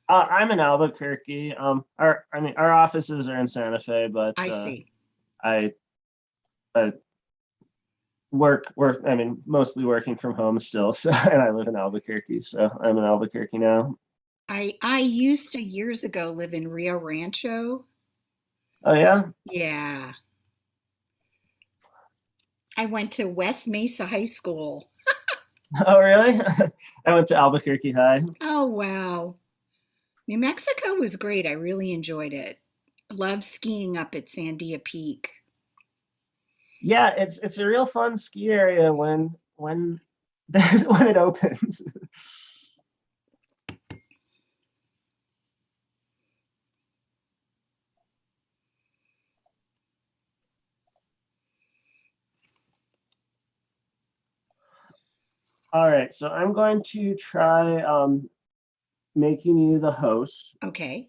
I'm in Albuquerque. Our offices are in Santa Fe, but I see. I mostly working from home still. So, and I live in Albuquerque, so I'm in Albuquerque now. I used to years ago live in Rio Rancho. Oh yeah. Yeah. I went to West Mesa High School. Oh really? I went to Albuquerque High. Oh, wow. New Mexico was great. I really enjoyed it. Loved skiing up at Sandia Peak. Yeah, it's a real fun ski area when when it opens. All right, so I'm going to try making you the host. Okay.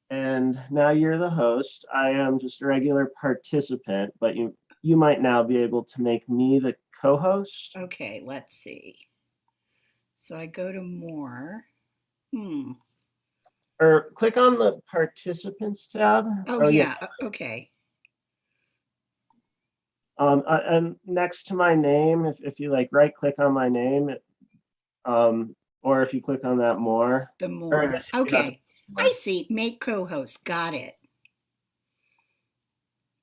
And now you're the host. I am just a regular participant, but you might now be able to make me the co-host. Okay, let's see. So I go to more. Or click on the participants tab. Oh, yeah. Okay. And next to my name, if you like right click on my name, or if you click on that more. The more. Yeah. Okay. I see. Make co-host. Got it.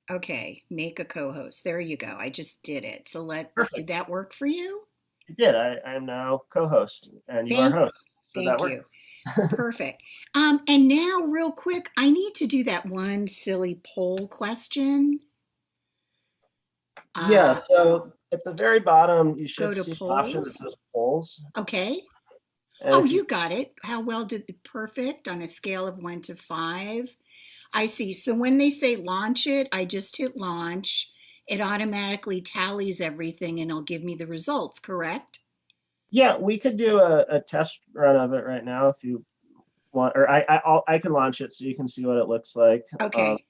Okay. Make a co-host. There you go. I just did it. So did that work for you? It did. I am now co-host and you are host. So thank you. Perfect. And now real quick, I need to do that one silly poll question. Yeah, so at the very bottom, you should see an option that polls. says polls. Okay. And oh, you got it. How well did perfect on a scale of 1 to 5? I see. So when they say launch it, I just hit launch. It automatically tallies everything and it'll give me the results, correct? Yeah, we could do a test run of it right now if you want, or I can launch it so you can see what it looks like. Okay.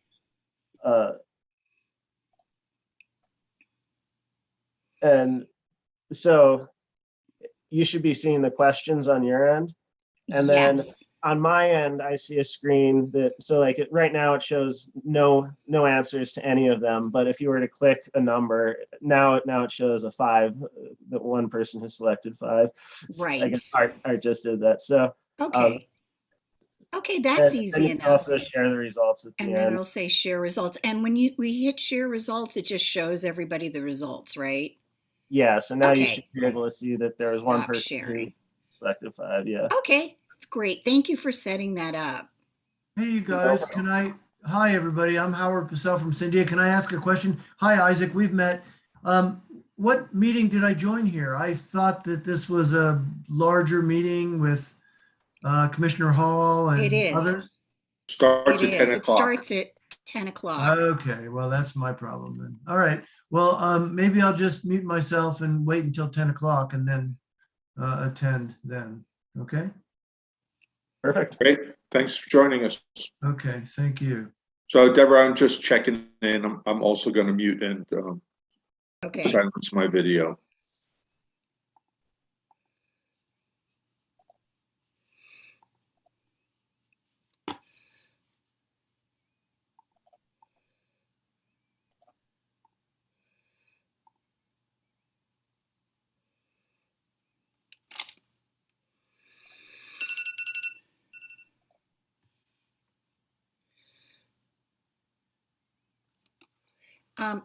And so you should be seeing the questions on your end. And then on my end, I see a screen that, so like right now it shows no answers to any of them. But if you were to click a number, now it shows a 5, that one person has selected 5. Right. I guess Art just did that. So okay. Okay, that's easy enough. Also share the results at the end. And then it'll say share results. And when we hit share results, it just shows everybody the results, right? Yeah, so now you should be able to see that there was one person sharing. who selected 5, yeah. Okay, great. Thank you for setting that up. Hey, you guys, hi, everybody. I'm Howard Purcell from Cynthia. Can I ask a question? Hi, Isaac, we've met. What meeting did I join here? I thought that this was a larger meeting with Commissioner Hall and others. Starts at 10 o'clock. It starts at 10 o'clock. Okay, well, that's my problem then. All right, well, maybe I'll just mute myself and wait until 10 o'clock and then attend then, okay? Perfect. Great, thanks for joining us. Okay, thank you. So Deborah, I'm just checking in. I'm also going to mute and silence my video.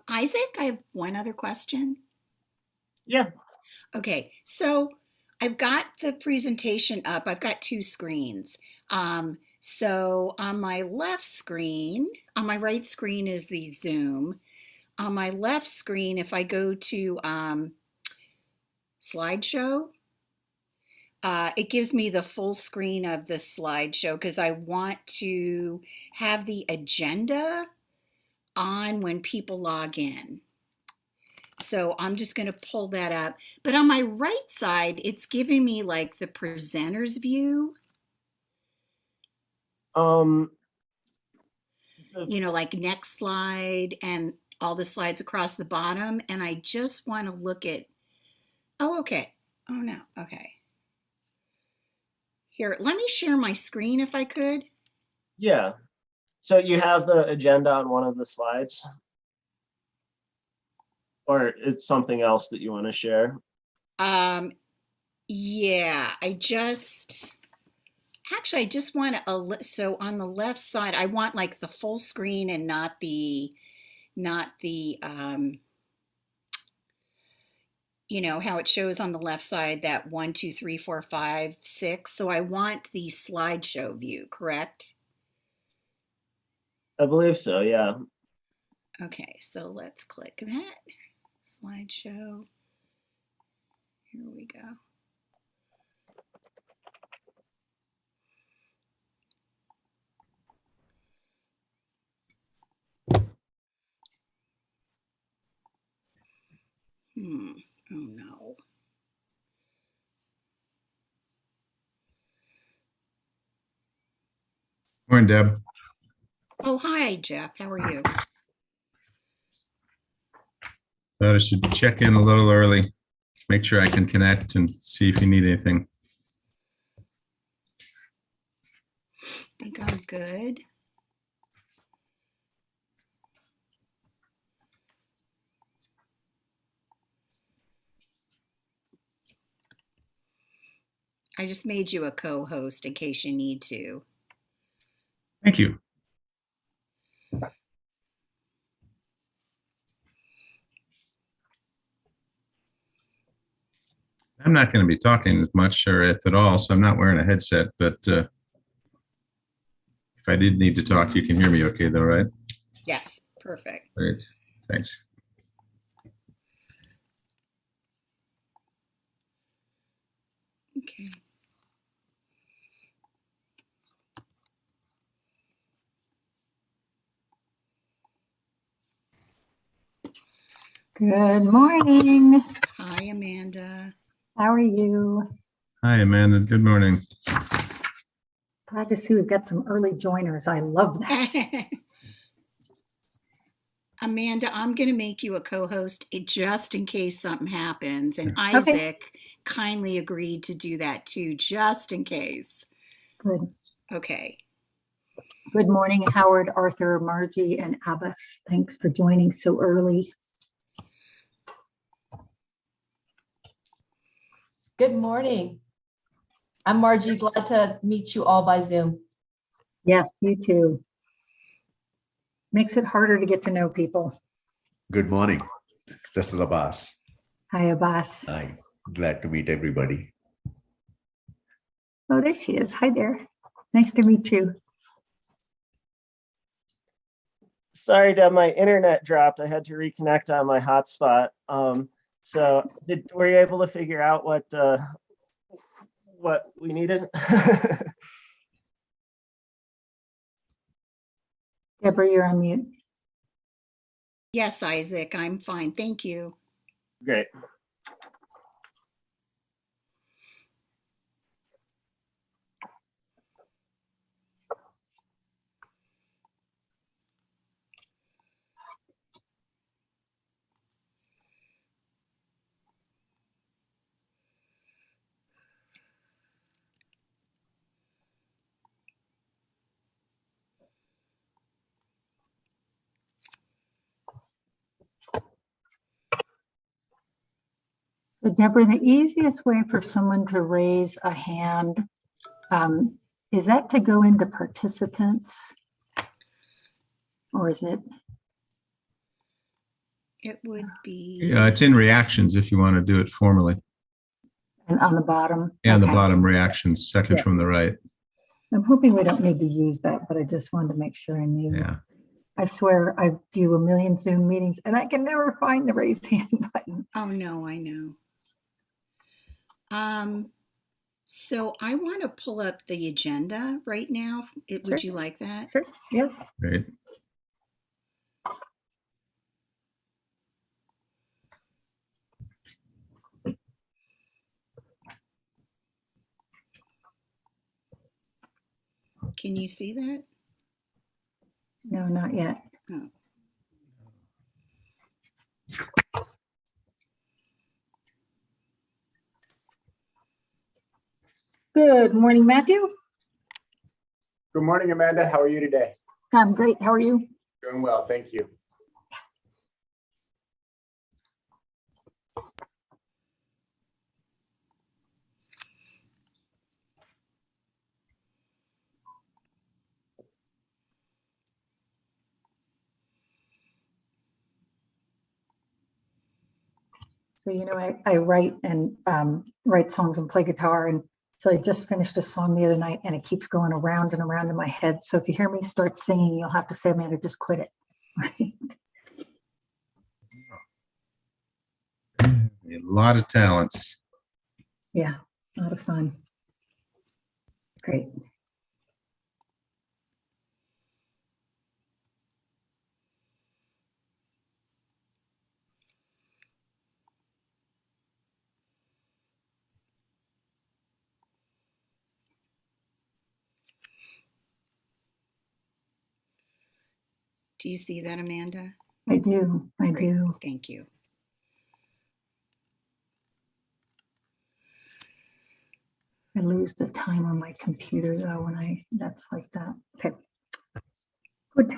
Isaac, I have one other question. Yeah. Okay, so I've got the presentation up. I've got 2 screens. So on my left screen, on my right screen is the Zoom. On my left screen, if I go to slideshow, it gives me the full screen of the slideshow because I want to have the agenda on when people log in. So I'm just going to pull that up. But on my right side, it's giving me like the presenter's view. You know, like next slide and all the slides across the bottom. And I just want to look at, oh, okay. Oh no, okay. Here, let me share my screen if I could. Yeah. So you have the agenda on one of the slides? Or it's something else that you want to share? Yeah, I just want to, so on the left side, I want like the full screen and not the, you know, how it shows on the left side that 1, 2, 3, 4, 5, 6. So I want the slideshow view, correct? I believe so, yeah. Okay, so let's click that. Slideshow. Here we go. Oh no. Morning, Deb. Oh, hi, Jeff. How are you? Thought I should check in a little early, make sure I can connect and see if you need anything. I think I'm good. I just made you a co-host in case you need to. Thank you. I'm not going to be talking much or if at all, so I'm not wearing a headset, but if I did need to talk, you can hear me okay though, right? Yes, perfect. Great, thanks. Okay. Good morning. Hi, Amanda. How are you? Hi, Amanda. Good morning. Glad to see we've got some early joiners. I love that. Amanda, I'm going to make you a co-host just in case something happens. And Okay. Isaac kindly agreed to do that too, just in case. Good. Okay. Good morning, Howard, Arthur, Margie, and Abbas. Thanks for joining so early. Good morning. I'm Margie, glad to meet you all by Zoom. Yes, you too. Makes it harder to get to know people. Good morning. This is Abbas. Hi, Abbas. I'm glad to meet everybody. Oh, there she is. Hi there. Nice to meet you. Sorry, Deb, my internet dropped. I had to reconnect on my hotspot. So were you able to figure out what we needed? Deborah, you're on mute. Yes, Isaac, I'm fine. Thank you. Great. So Deborah, the easiest way for someone to raise a hand, is that to go into participants? Or is it? It would be. Yeah, it's in reactions if you want to do it formally. And on the bottom? And Okay. the bottom reactions, second Yeah. from the right. I'm hoping we don't need to use that, but I just wanted to make sure I knew. Yeah. I swear I do a million Zoom meetings and I can never find the raise hand button. Oh, no, I know. So I want to pull up the agenda right now. Would Sure. you like that? Sure. Yeah. Great. Can you see that? No, not yet. Oh. Good morning, Matthew. Good morning, Amanda. How are you today? I'm great. How are you? Doing well, thank you. So, I write and write songs and play guitar. And so I just finished a song the other night and it keeps going around and around in my head. So if you hear me start singing, you'll have to say, Amanda, just quit it. Right? A lot of talents. Yeah, a lot of fun. Great. Do you see that, Amanda? I do. I Great. do. Thank you. I lose the time on my computer though when that's like that. Okay. Good.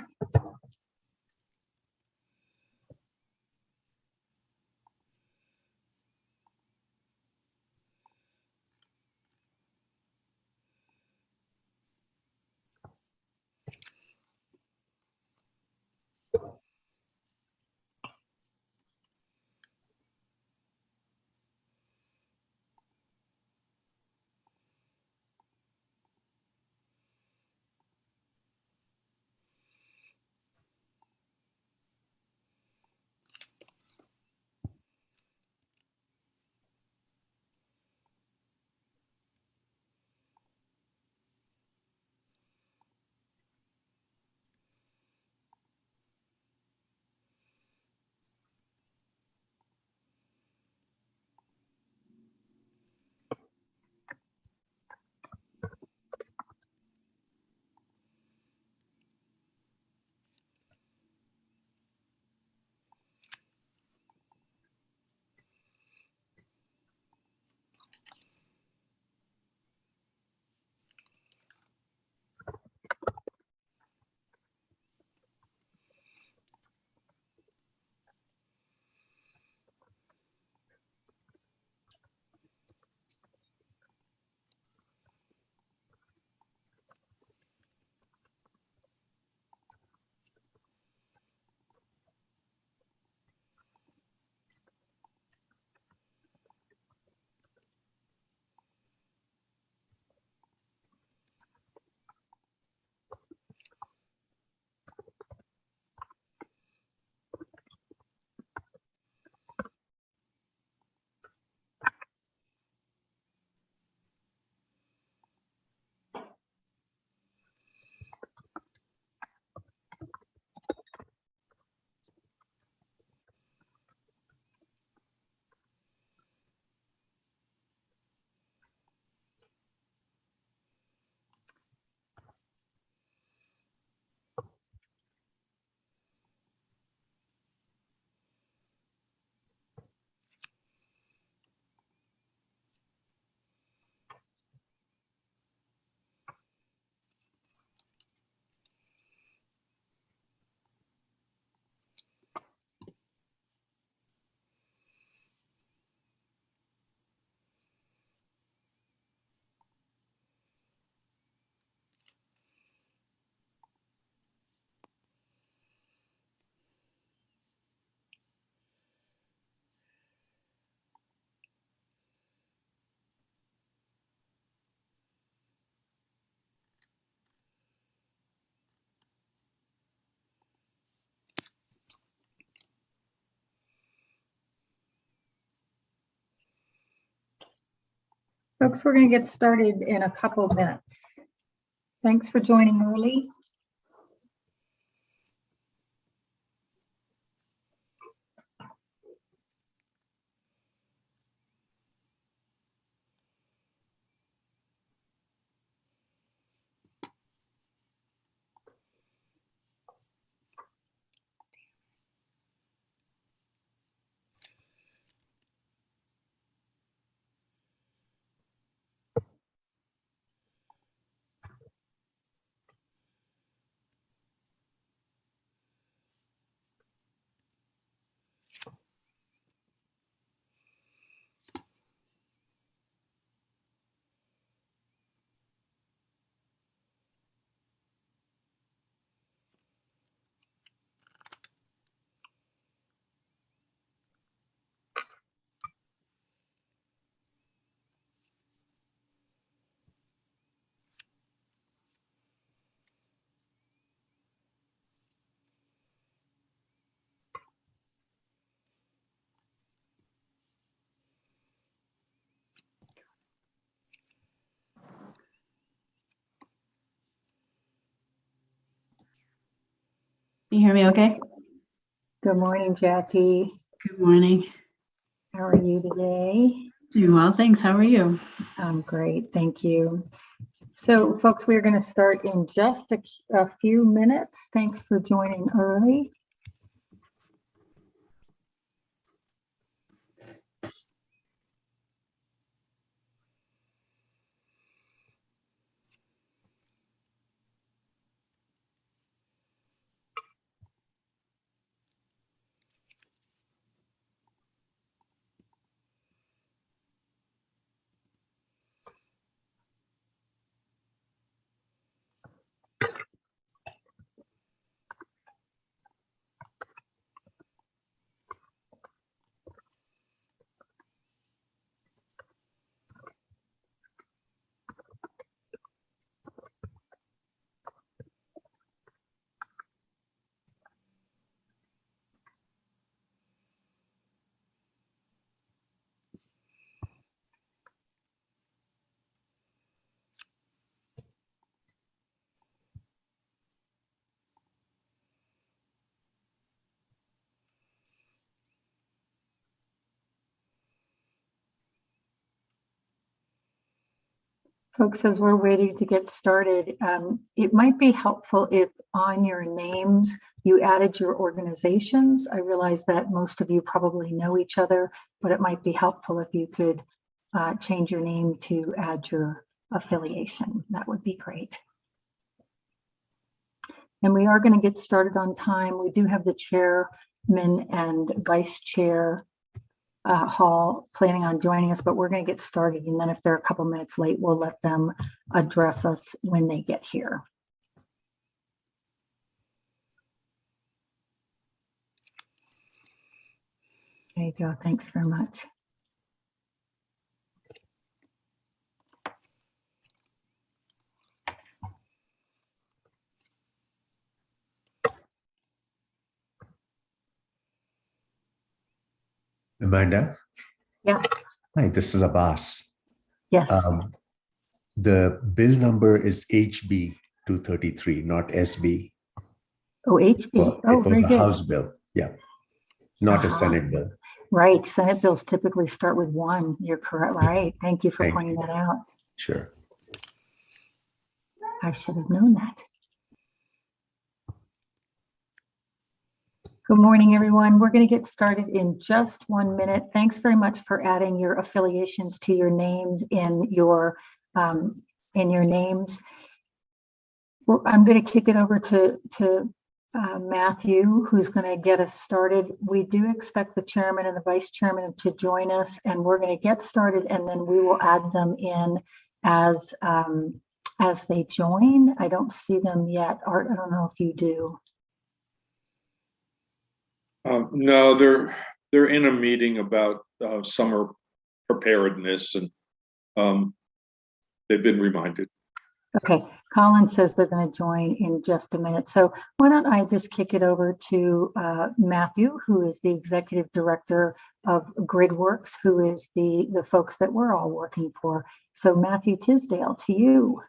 Folks, we're going to get started in a couple of minutes. Thanks for joining early. Can you hear me okay? Good morning, Jackie. Good morning. How are you today? Doing well, thanks. How are you? I'm great, thank you. So folks, we're going to start in just a few minutes. Thanks for joining early. Folks, as we're waiting to get started, it might be helpful if on your names you added your organizations. I realize that most of you probably know each other, but it might be helpful if you could change your name to add your affiliation. That would be great. And we are going to get started on time. We do have the chairman and vice chair Hall planning on joining us, but we're going to get started. And then if they're a couple minutes late, we'll let them address us when they get here. There you go. Thanks very much. Amanda? Yeah. Hi, this is Abbas. Yes. The bill number is HB 233, not SB. Oh, HB. Well, Oh, it was very a good. House bill. Yeah. Not a Senate bill. Right. Senate bills typically start with 1. You're correct. Right. Thank you for pointing that out. Sure. I should have known that. Good morning, everyone. We're going to get started in just 1 minute. Thanks very much for adding your affiliations to your names in your names. I'm going to kick it over to Matthew, who's going to get us started. We do expect the chairman and the vice chairman to join us, and we're going to get started, and then we will add them in as they join. I don't see them yet. Art, I don't know if you do. No, they're in a meeting about summer preparedness, and they've been reminded. Okay, Colin says they're going to join in just a minute. So why don't I just kick it over to Matthew, who is the executive director of GridWorks, who is the folks that we're all working for. So Matthew Tisdale, to you.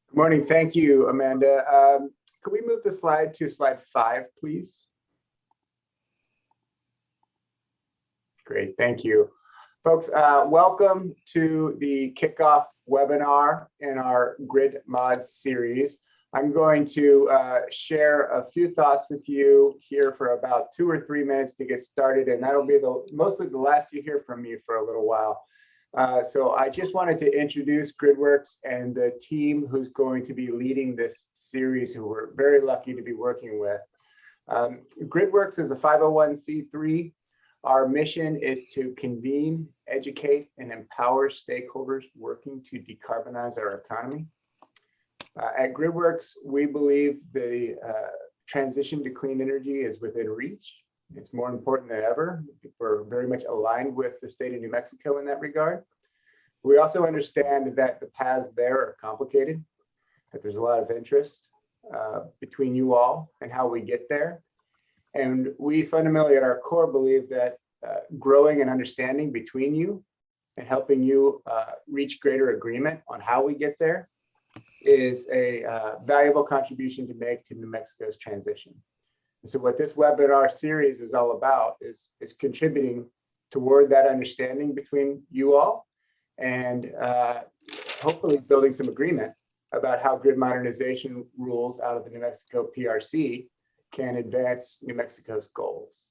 Good morning. Thank you, Amanda. Could we move the slide to slide 5, please? Great, thank you. Folks, welcome to the Kickoff Webinar in our Grid Mods series. I'm going to share a few thoughts with you here for about 2 or 3 minutes to get started, and that'll be mostly the last you hear from me for a little while. So I just wanted to introduce GridWorks and the team who's going to be leading this series, who we're very lucky to be working with. GridWorks is a 501c3. Our mission is to convene, educate, and empower stakeholders working to decarbonize our economy. At GridWorks, we believe the transition to clean energy is within reach. It's more important than ever. We're very much aligned with the state of New Mexico in that regard. We also understand that the paths there are complicated, that there's a lot of interest between you all and how we get there. And we fundamentally at our core believe that growing an understanding between you and helping you reach greater agreement on how we get there is a valuable contribution to make to New Mexico's transition. So what this webinar series is all about is contributing toward that understanding between you all, and hopefully building some agreement about how grid modernization rules out of the New Mexico PRC can advance New Mexico's goals.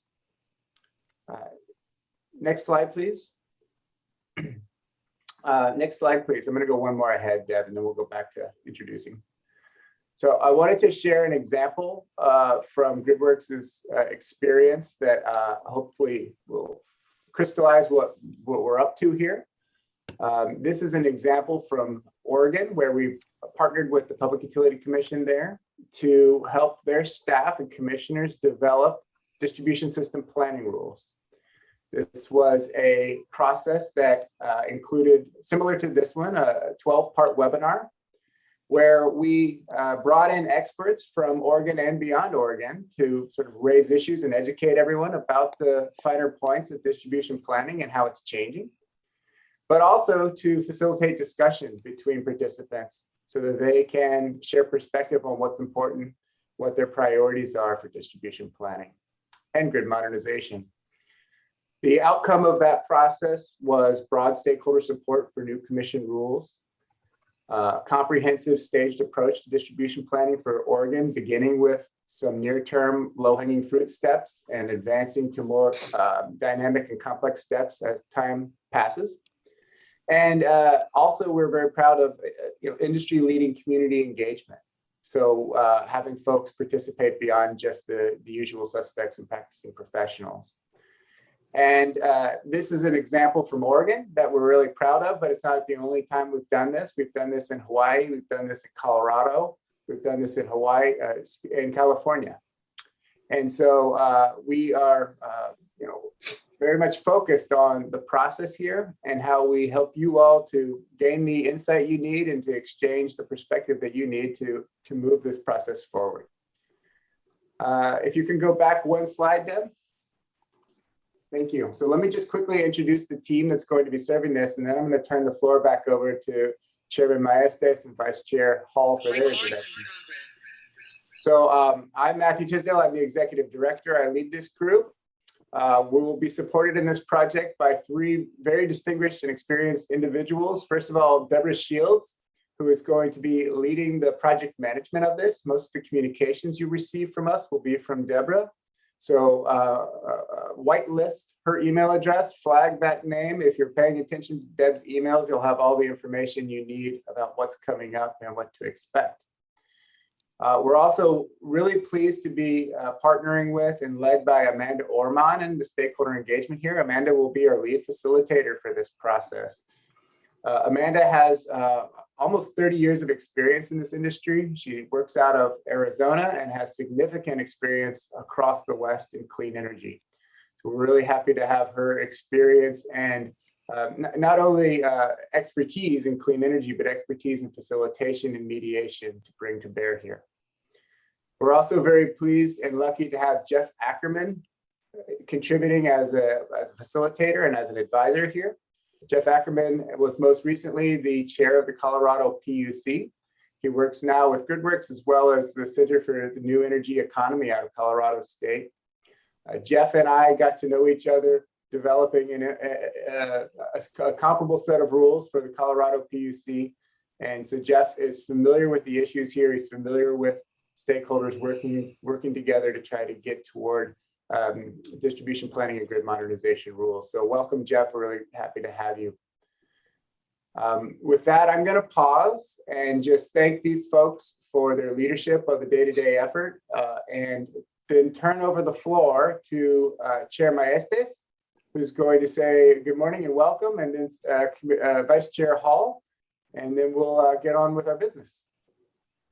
Next slide, please. Next slide, please. I'm going to go one more ahead, Deb, and then we'll go back to introducing. So I wanted to share an example from GridWorks' experience that hopefully will crystallize what we're up to here. This is an example from Oregon, where we partnered with the Public Utility Commission there to help their staff and commissioners develop distribution system planning rules. This was a process that included, similar to this one, a 12-part webinar, where we brought in experts from Oregon and beyond Oregon to sort of raise issues and educate everyone about the finer points of distribution planning and how it's changing, but also to facilitate discussion between participants so that they can share perspective on what's important, what their priorities are for distribution planning and grid modernization. The outcome of that process was broad stakeholder support for new commission rules, comprehensive staged approach to distribution planning for Oregon, beginning with some near-term low-hanging fruit steps and advancing to more dynamic and complex steps as time passes. And also, we're very proud of industry-leading community engagement. So having folks participate beyond just the usual suspects and practicing professionals. And this is an example from Oregon that we're really proud of, but it's not the only time we've done this. We've done this in Hawaii, we've done this in Colorado, we've done this in Hawaii, in California. And so we are, very much focused on the process here and how we help you all to gain the insight you need and to exchange the perspective that you need to move this process forward. If you can go back one slide, Deb. Thank you. So let me just quickly introduce the team that's going to be serving this, and then I'm going to turn the floor back over to Chairman Maestes and Vice Chair Hall for their introduction. So I'm Matthew Tisdale. I'm the Executive Director. I lead this group. We will be supported in this project by three very distinguished and experienced individuals. First of all, Deborah Shields, who is going to be leading the project management of this. Most of the communications you receive from us will be from Deborah. So whitelist her email address, flag that name. If you're paying attention to Deb's emails, you'll have all the information you need about what's coming up and what to expect. We're also really pleased to be partnering with and led by Amanda Orman in the stakeholder engagement here. Amanda will be our lead facilitator for this process. Amanda has almost 30 years of experience in this industry. She works out of Arizona and has significant experience across the West in clean energy. So we're really happy to have her experience and not only expertise in clean energy, but expertise in facilitation and mediation to bring to bear here. We're also very pleased and lucky to have Jeff Ackerman contributing as a facilitator and as an advisor here. Jeff Ackerman was most recently the chair of the Colorado PUC. He works now with GridWorks as well as the Center for the New Energy Economy out of Colorado State. Jeff and I got to know each other developing a comparable set of rules for the Colorado PUC. And so Jeff is familiar with the issues here. He's familiar with stakeholders working together to try to get toward distribution planning and grid modernization rules. So welcome, Jeff. We're really happy to have you. With that, I'm going to pause and just thank these folks for their leadership of the day-to-day effort and then turn over the floor to Chair Maestes, who's going to say good morning and welcome, and then Vice Chair Hall, and then we'll get on with our business.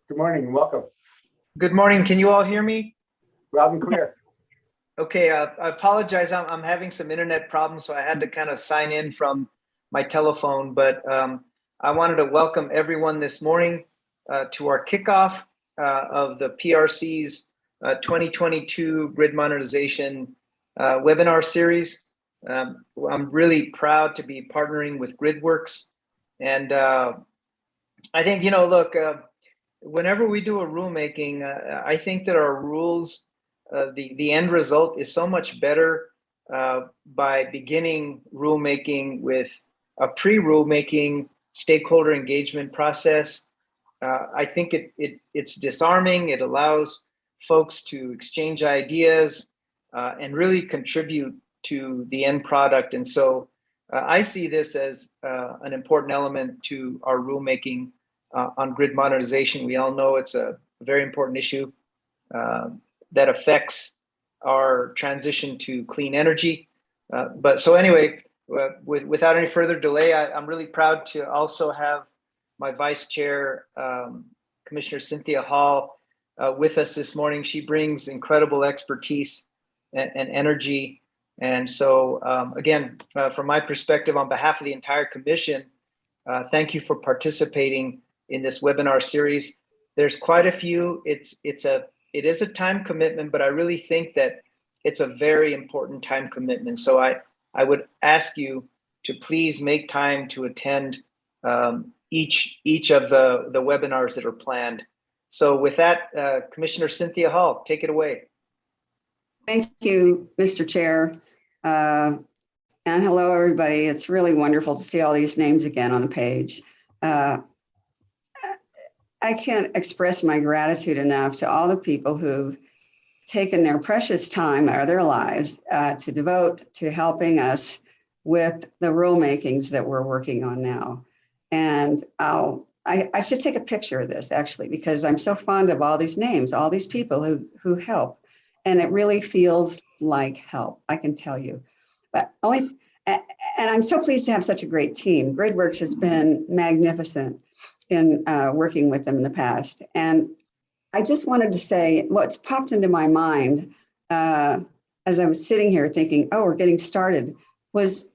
Good morning and welcome. Good morning. Can you all hear me? Loud and clear. Okay, I apologize. I'm having some internet problems, so I had to kind of sign in from my telephone, but I wanted to welcome everyone this morning to our kickoff of the PRC's 2022 Grid Modernization webinar series. I'm really proud to be partnering with GridWorks. And I think, look, whenever we do a rulemaking, I think that our rules the end result is so much better by beginning rulemaking with a pre-rulemaking stakeholder engagement process. I think it's disarming. It allows folks to exchange ideas and really contribute to the end product. And so I see this as an important element to our rulemaking on grid modernization. We all know it's a very important issue that affects our transition to clean energy. But so anyway, without any further delay, I'm really proud to also have my vice chair, Commissioner Cynthia Hall, with us this morning. She brings incredible expertise and energy. And so again, from my perspective, on behalf of the entire commission, thank you for participating in this webinar series. There's quite a few. It is a time commitment, but I really think that it's a very important time commitment. So I would ask you to please make time to attend each of the webinars that are planned. So with that, Commissioner Cynthia Hall, take it away. Thank you, Mr. Chair. And hello, everybody. It's really wonderful to see all these names again on the page. I can't express my gratitude enough to all the people who've taken their precious time out of their lives to devote to helping us with the rulemakings that we're working on now. And I should take a picture of this, actually, because I'm so fond of all these names, all these people who help. And it really feels like help, I can tell you. And I'm so pleased to have such a great team. GridWorks has been magnificent in working with them in the past. And I just wanted to say what's popped into my mind as I was sitting here thinking, oh, we're getting started, was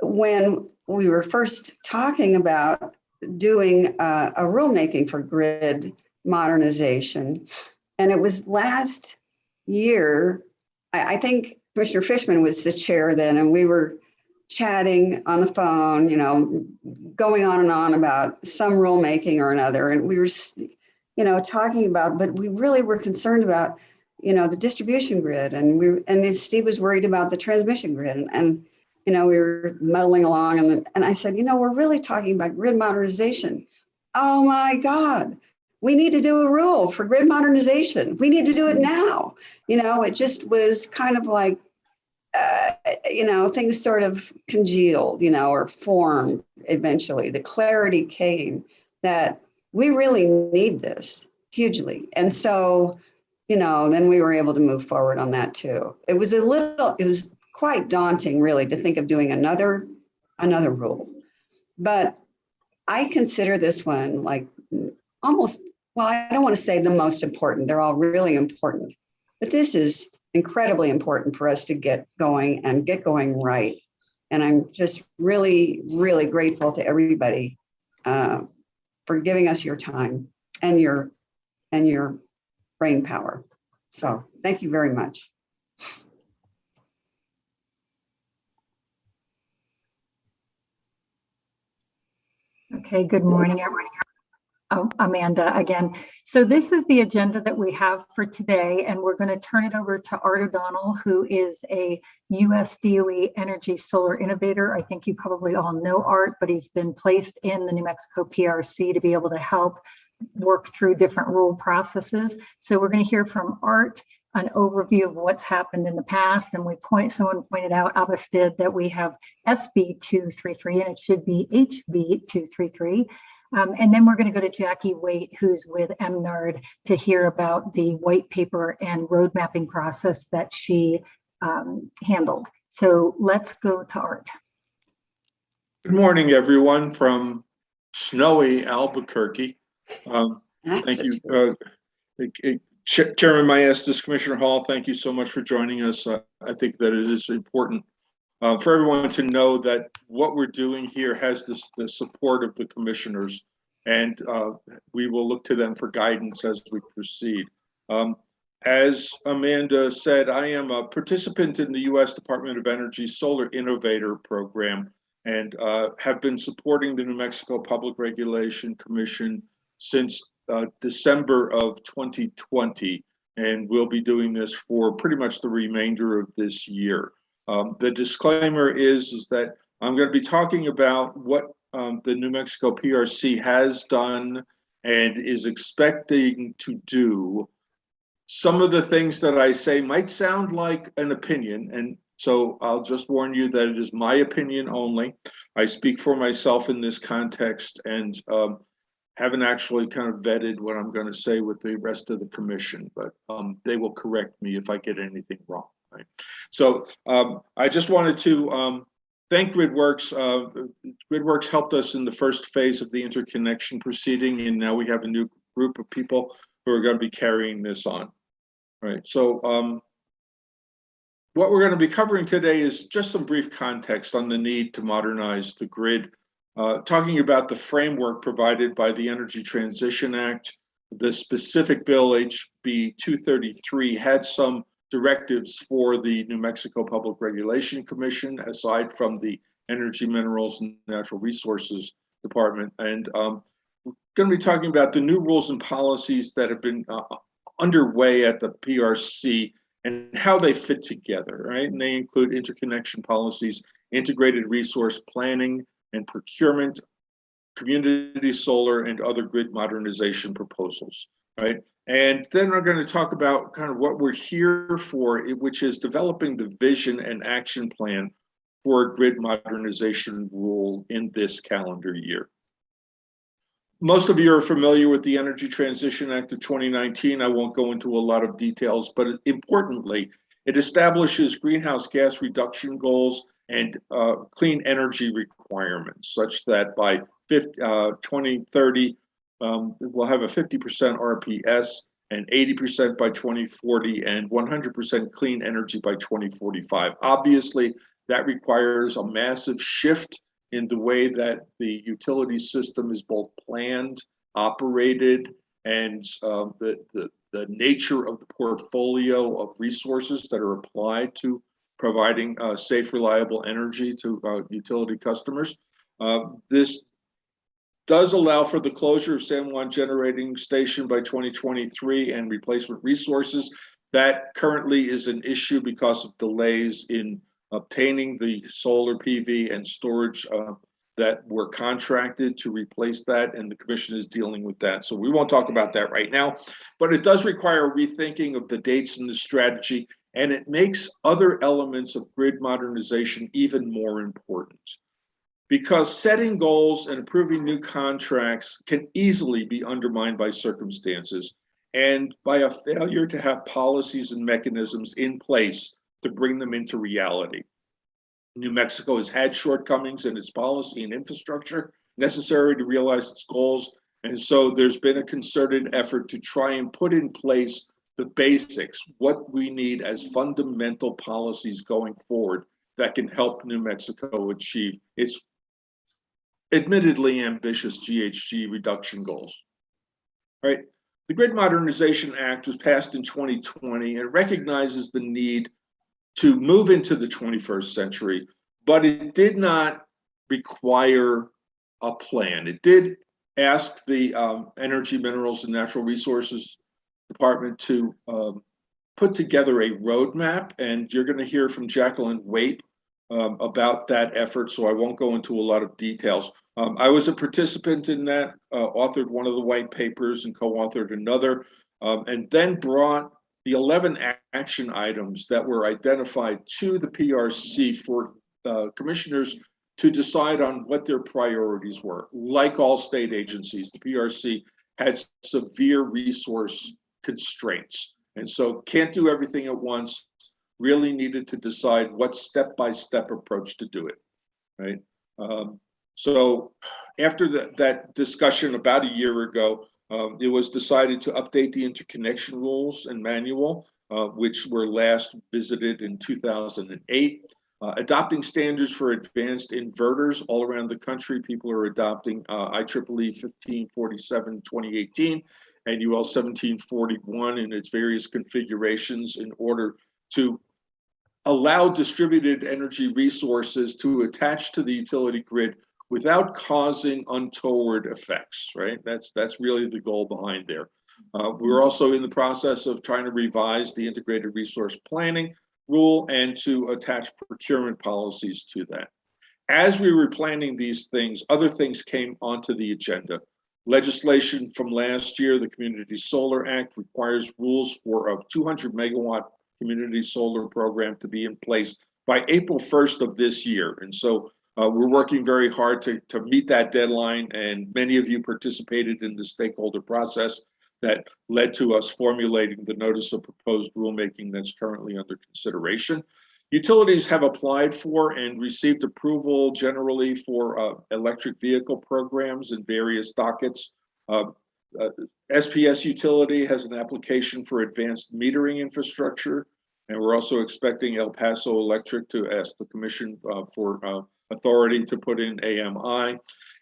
when we were first talking about doing a rulemaking for grid modernization. And it was last year, I think Commissioner Fishman was the chair then, and we were chatting on the phone, you know, going on and on about some rulemaking or another. And we were, you know, talking about, but we really were concerned about, you know, the distribution grid. And Steve was worried about the transmission grid. And you know, we were muddling along. And I said, you know, we're really talking about grid modernization. Oh my God, we need to do a rule for grid modernization. We need to do it now. You know, it just was kind of like, you know, things sort of congealed, you know, or formed eventually. The clarity came that we really need this hugely. And so, you know, then we were able to move forward on that too. It was quite daunting really to think of doing another rule. But I consider this one like almost, well, I don't want to say the most important. They're all really important. But this is incredibly important for us to get going and get going right. And I'm just really, really grateful to everybody for giving us your time and your brain power. So thank you very much. Okay, good morning, everyone. Amanda again. So this is the agenda that we have for today, and we're going to turn it over to Art O'Donnell, who is a US DOE Energy Solar Innovator. I think you probably all know Art, but he's been placed in the New Mexico PRC to be able to help work through different rule processes. So we're going to hear from Art, an overview of what's happened in the past. And someone pointed out, Abbas did, that we have SB 233 and it should be HB 233. And then we're going to go to Jackie Waite, who's with MNARD, to hear about the white paper and road mapping process that she handled. So let's go to Art. Good morning, everyone from snowy Albuquerque. Thank you. Chairman Maestas, Commissioner Hall, thank you so much for joining us. I think that it is important for everyone to know that what we're doing here has the support of the commissioners, and we will look to them for guidance as we proceed. As Amanda said, I am a participant in the U.S. Department of Energy Solar Innovator Program and have been supporting the New Mexico Public Regulation Commission since December of 2020. and we'll be doing this for pretty much the remainder of this year. The disclaimer is that I'm going to be talking about what the New Mexico PRC has done and is expecting to do. Some of the things that I say might sound like an opinion, and so I'll just warn you that it is my opinion only. I speak for myself in this context, and haven't actually kind of vetted what I'm going to say with the rest of the commission, but they will correct me if I get anything wrong. Right? So I just wanted to thank GridWorks. GridWorks helped us in the first phase of the interconnection proceeding, and now we have a new group of people who are going to be carrying this on. Right. So what we're going to be covering today is just some brief context on the need to modernize the grid, talking about the framework provided by the Energy Transition Act. The specific bill, HB 233, had some directives for the New Mexico Public Regulation Commission, aside from the Energy, Minerals, and Natural Resources Department. And we're going to be talking about the new rules and policies that have been underway at the PRC and how they fit together, right? And they include interconnection policies, integrated resource planning and procurement, community solar, and other grid modernization proposals, right? And then we're going to talk about kind of what we're here for, which is developing the vision and action plan for a grid modernization rule in this calendar year. Most of you are familiar with the Energy Transition Act of 2019. I won't go into a lot of details, but importantly, it establishes greenhouse gas reduction goals and clean energy requirements, such that by 2030, we'll have a 50% RPS and 80% by 2040 and 100% clean energy by 2045. Obviously, that requires a massive shift in the way that the utility system is both planned, operated, and the nature of the portfolio of resources that are applied to providing safe, reliable energy to utility customers. This does allow for the closure of San Juan Generating Station by 2023 and replacement resources. That currently is an issue because of delays in obtaining the solar PV and storage that were contracted to replace that, and the commission is dealing with that. So we won't talk about that right now, but it does require a rethinking of the dates and the strategy, and it makes other elements of grid modernization even more important. Because setting goals and approving new contracts can easily be undermined by circumstances and by a failure to have policies and mechanisms in place to bring them into reality. New Mexico has had shortcomings in its policy and infrastructure necessary to realize its goals. And so there's been a concerted effort to try and put in place the basics, what we need as fundamental policies going forward that can help New Mexico achieve its admittedly ambitious GHG reduction goals. Right? The Grid Modernization Act was passed in 2020 and recognizes the need to move into the 21st century, but it did not require a plan. It did ask the Energy, Minerals, and Natural Resources Department to put together a roadmap, and you're going to hear from Jacqueline Waite about that effort, so I won't go into a lot of details. I was a participant in that, authored one of the white papers and co-authored another, and then brought the 11 action items that were identified to the PRC for commissioners to decide on what their priorities were. Like all state agencies, the PRC had severe resource constraints, and so can't do everything at once, really needed to decide what step-by-step approach to do it, right? So after that discussion about a year ago, it was decided to update the interconnection rules and manual, which were last visited in 2008. Adopting standards for advanced inverters all around the country. People are adopting IEEE 1547 2018 and UL 1741 in its various configurations in order to allow distributed energy resources to attach to the utility grid without causing untoward effects, right? That's really the goal behind there. We're also in the process of trying to revise the integrated resource planning rule and to attach procurement policies to that. As we were planning these things, other things came onto the agenda. Legislation from last year, the Community Solar Act, requires rules for a 200 megawatt community solar program to be in place by April 1st of this year. And so we're working very hard to meet that deadline, and many of you participated in the stakeholder process that led to us formulating the notice of proposed rulemaking that's currently under consideration. Utilities have applied for and received approval generally for electric vehicle programs in various dockets. SPS Utility has an application for advanced metering infrastructure, and we're also expecting El Paso Electric to ask the Commission for authority to put in AMI.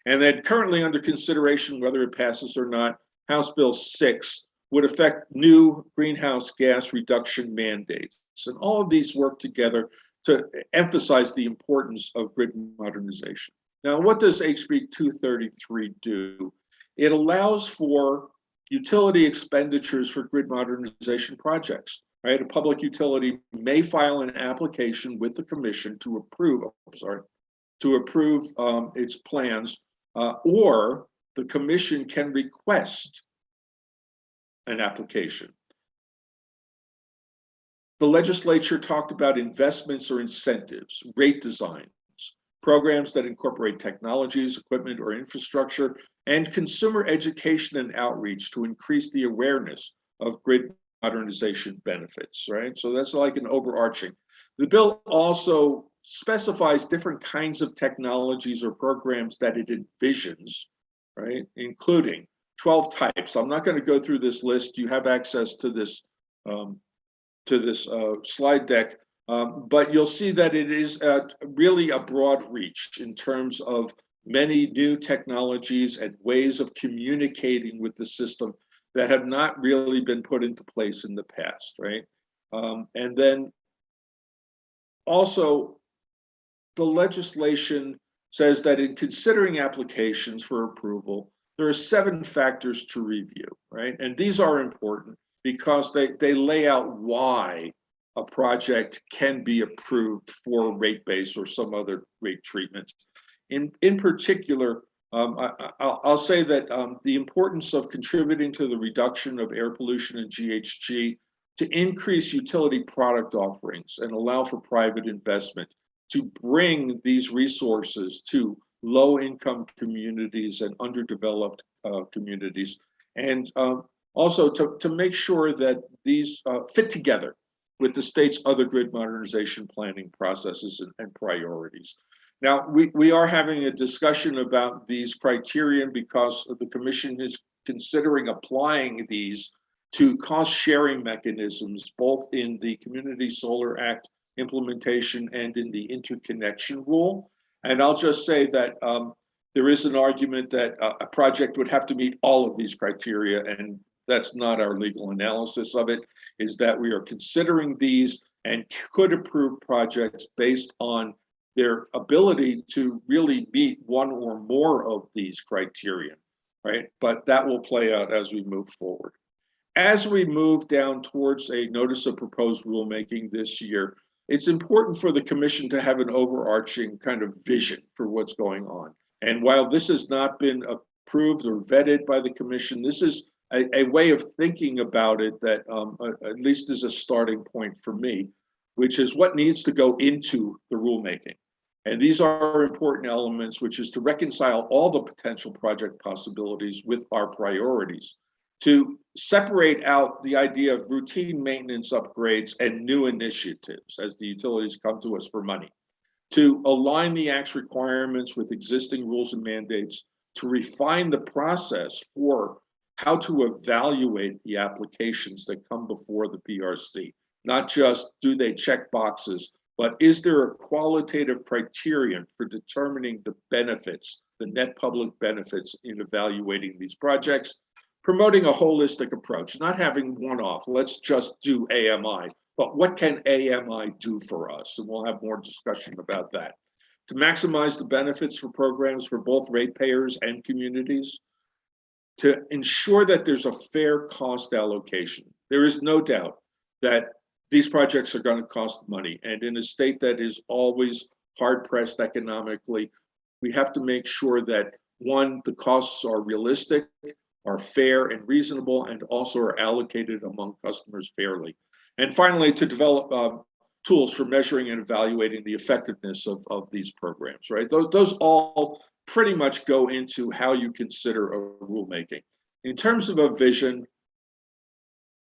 And then currently under consideration, whether it passes or not, House Bill 6 would affect new greenhouse gas reduction mandates. And all of these work together to emphasize the importance of grid modernization. Now, what does HB 233 do? It allows for utility expenditures for grid modernization projects, right? A public utility may file an application with the Commission to approve, its plans, or the Commission can request an application. The legislature talked about investments or incentives, rate designs, programs that incorporate technologies, equipment, or infrastructure, and consumer education and outreach to increase the awareness of grid modernization benefits, right? So that's like an overarching. The bill also specifies different kinds of technologies or programs that it envisions, right? Including 12 types. I'm not going to go through this list. You have access to this slide deck, but you'll see that it is really a broad reach in terms of many new technologies and ways of communicating with the system that have not really been put into place in the past, right? And then also the legislation says that in considering applications for approval, there are 7 factors to review, right? And these are important because they lay out why a project can be approved for rate base or some other rate treatment. In particular, I'll say that the importance of contributing to the reduction of air pollution and GHG, to increase utility product offerings and allow for private investment, to bring these resources to low-income communities and underdeveloped communities, and also to make sure that these fit together with the state's other grid modernization planning processes and priorities. Now, we are having a discussion about these criteria because the Commission is considering applying these to cost sharing mechanisms, both in the Community Solar Act implementation and in the interconnection rule. And I'll just say that there is an argument that a project would have to meet all of these criteria, and that's not our legal analysis of it, is that we are considering these and could approve projects based on their ability to really meet one or more of these criteria, right? But that will play out as we move forward. As we move down towards a notice of proposed rulemaking this year, it's important for the Commission to have an overarching kind of vision for what's going on. And while this has not been approved or vetted by the Commission, this is a way of thinking about it that at least is a starting point for me, which is what needs to go into the rulemaking. And these are important elements, which is to reconcile all the potential project possibilities with our priorities, to separate out the idea of routine maintenance upgrades and new initiatives as the utilities come to us for money, to align the Act's requirements with existing rules and mandates, to refine the process for how to evaluate the applications that come before the PRC. Not just do they check boxes, but is there a qualitative criterion for determining the benefits, the net public benefits in evaluating these projects, promoting a holistic approach, not having one-off, let's just do AMI, but what can AMI do for us? And we'll have more discussion about that. To maximize the benefits for programs for both ratepayers and communities, to ensure that there's a fair cost allocation. There is no doubt that these projects are going to cost money. And in a state that is always hard pressed economically, we have to make sure that, one, the costs are realistic, are fair and reasonable, and also are allocated among customers fairly. And finally, to develop tools for measuring and evaluating the effectiveness of these programs, right? Those all pretty much go into how you consider a rulemaking. In terms of a vision,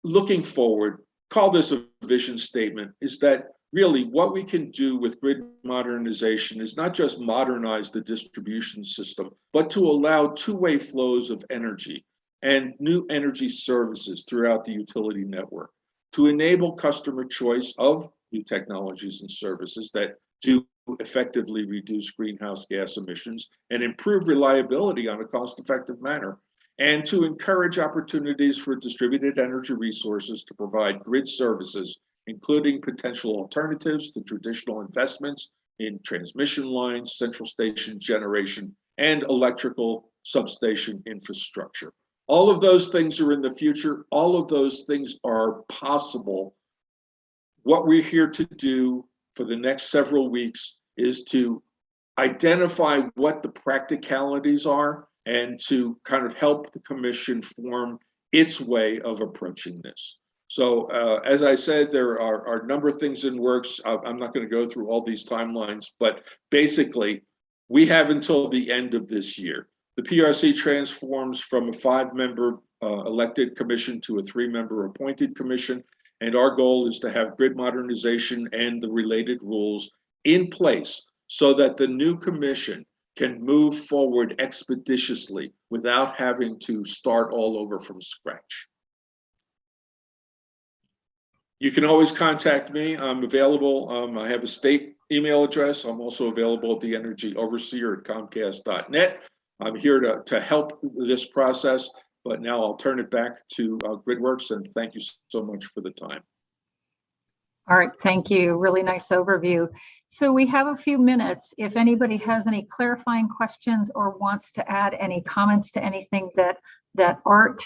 looking forward, call this a vision statement, is that really what we can do with grid modernization is not just modernize the distribution system, but to allow two-way flows of energy and new energy services throughout the utility network, to enable customer choice of new technologies and services that do effectively reduce greenhouse gas emissions and improve reliability on a cost-effective manner, and to encourage opportunities for distributed energy resources to provide grid services, including potential alternatives to traditional investments in transmission lines, central station generation, and electrical substation infrastructure. All of those things are in the future. All of those things are possible. What we're here to do for the next several weeks is to identify what the practicalities are and to kind of help the commission form its way of approaching this. So as I said, there are a number of things in works. I'm not going to go through all these timelines, but basically we have until the end of this year. The PRC transforms from a 5-member elected commission to a 3-member appointed commission. And our goal is to have grid modernization and the related rules in place so that the new commission can move forward expeditiously without having to start all over from scratch. You can always contact me. I'm available. I have a state email address. I'm also available at the Energy Overseer at Comcast.net. I'm here to help this process, but now I'll turn it back to GridWorks, and thank you so much for the time. All right, thank you. Really nice overview. So we have a few minutes. If anybody has any clarifying questions or wants to add any comments to anything that aren't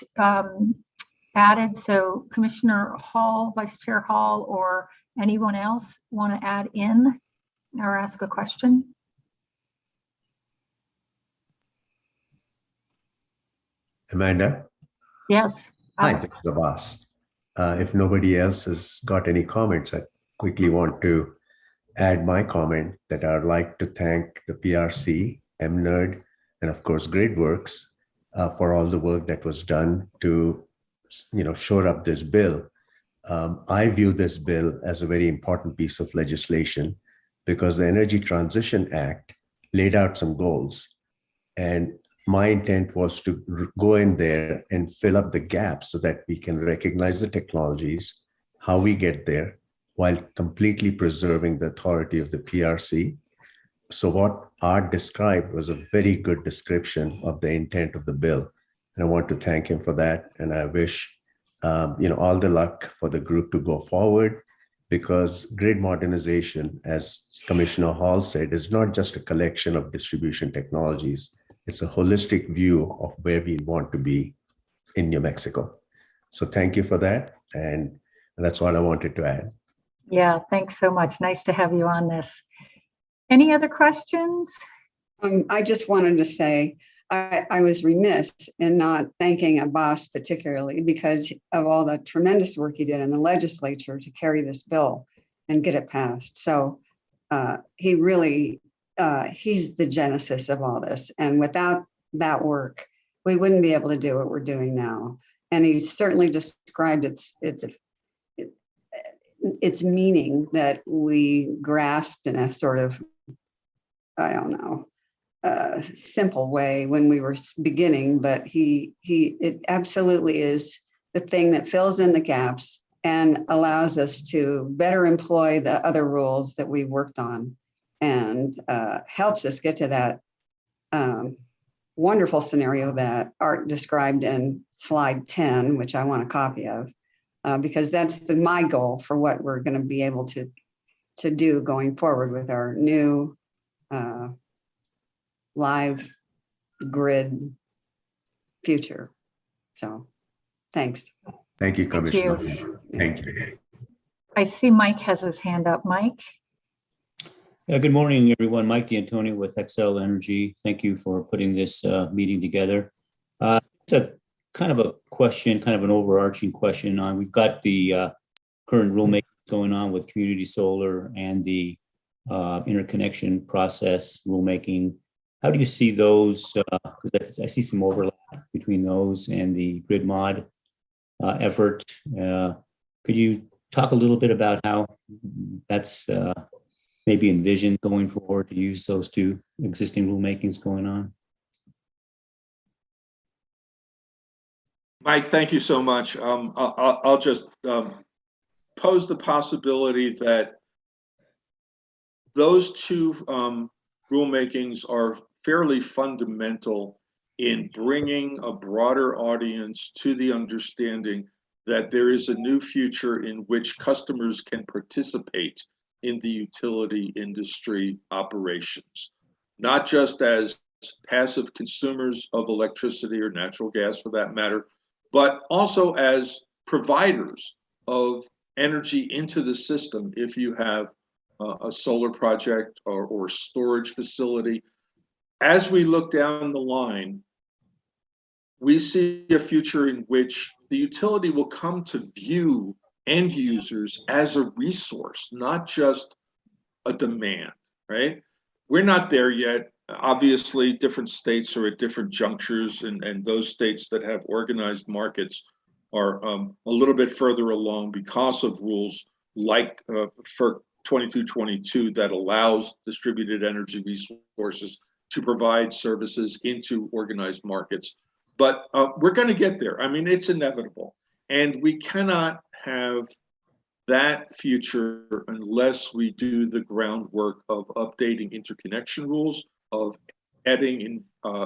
added. So Commissioner Hall, Vice Chair Hall, or anyone else want to add in or ask a question? Amanda? Yes. Hi, this is Abbas. If nobody else has got any comments, I quickly want to add my comment that I'd like to thank the PRC, MNERD, and of course GridWorks for all the work that was done to shore up this bill. I view this bill as a very important piece of legislation because the Energy Transition Act laid out some goals, and my intent was to go in there and fill up the gaps so that we can recognize the technologies, how we get there, while completely preserving the authority of the PRC. So what Art described was a very good description of the intent of the bill. And I want to thank him for that. And I wish all the luck for the group to go forward, because grid modernization, as Commissioner Hall said, is not just a collection of distribution technologies. It's a holistic view of where we want to be in New Mexico. So thank you for that. And that's what I wanted to add. Yeah, thanks so much. Nice to have you on this. Any other questions? I just wanted to say, I was remiss in not thanking Abbas particularly because of all the tremendous work he did in the legislature to carry this bill and get it passed. So he really, he's the genesis of all this. And without that work, we wouldn't be able to do what we're doing now. And he's certainly described its meaning that we grasped in a sort of, I don't know, simple way when we were beginning, but it absolutely is the thing that fills in the gaps and allows us to better employ the other rules that we worked on, and helps us get to that wonderful scenario that Art described in slide 10, which I want a copy of, because that's my goal for what we're going to be able to do going forward with our new live grid future. So, thanks. Thank you, Thank you. Commissioner. Thank you. I see Mike has his hand up. Mike? Good morning, everyone. Mike D'Antonio with Excel Energy. Thank you for putting this meeting together. It's a kind of a question, kind of an overarching question. We've got the current rulemaking going on with community solar and the interconnection process rulemaking. How do you see those? Because I see some overlap between those and the grid mod effort. Could you talk a little bit about how that's maybe envisioned going forward to use those two existing rulemakings going on? Mike, thank you so much. I'll just pose the possibility that those two rulemakings are fairly fundamental in bringing a broader audience to the understanding that there is a new future in which customers can participate in the utility industry operations, not just as passive consumers of electricity or natural gas for that matter, but also as providers of energy into the system if you have a solar project or storage facility. As we look down the line, we see a future in which the utility will come to view end users as a resource, not just a demand, right? We're not there yet. Obviously, different states are at different junctures, and those states that have organized markets are a little bit further along because of rules like FERC 2222 that allows distributed energy resources to provide services into organized markets. But we're going to get there. I mean, it's inevitable. And we cannot have that future unless we do the groundwork of updating interconnection rules, of adding in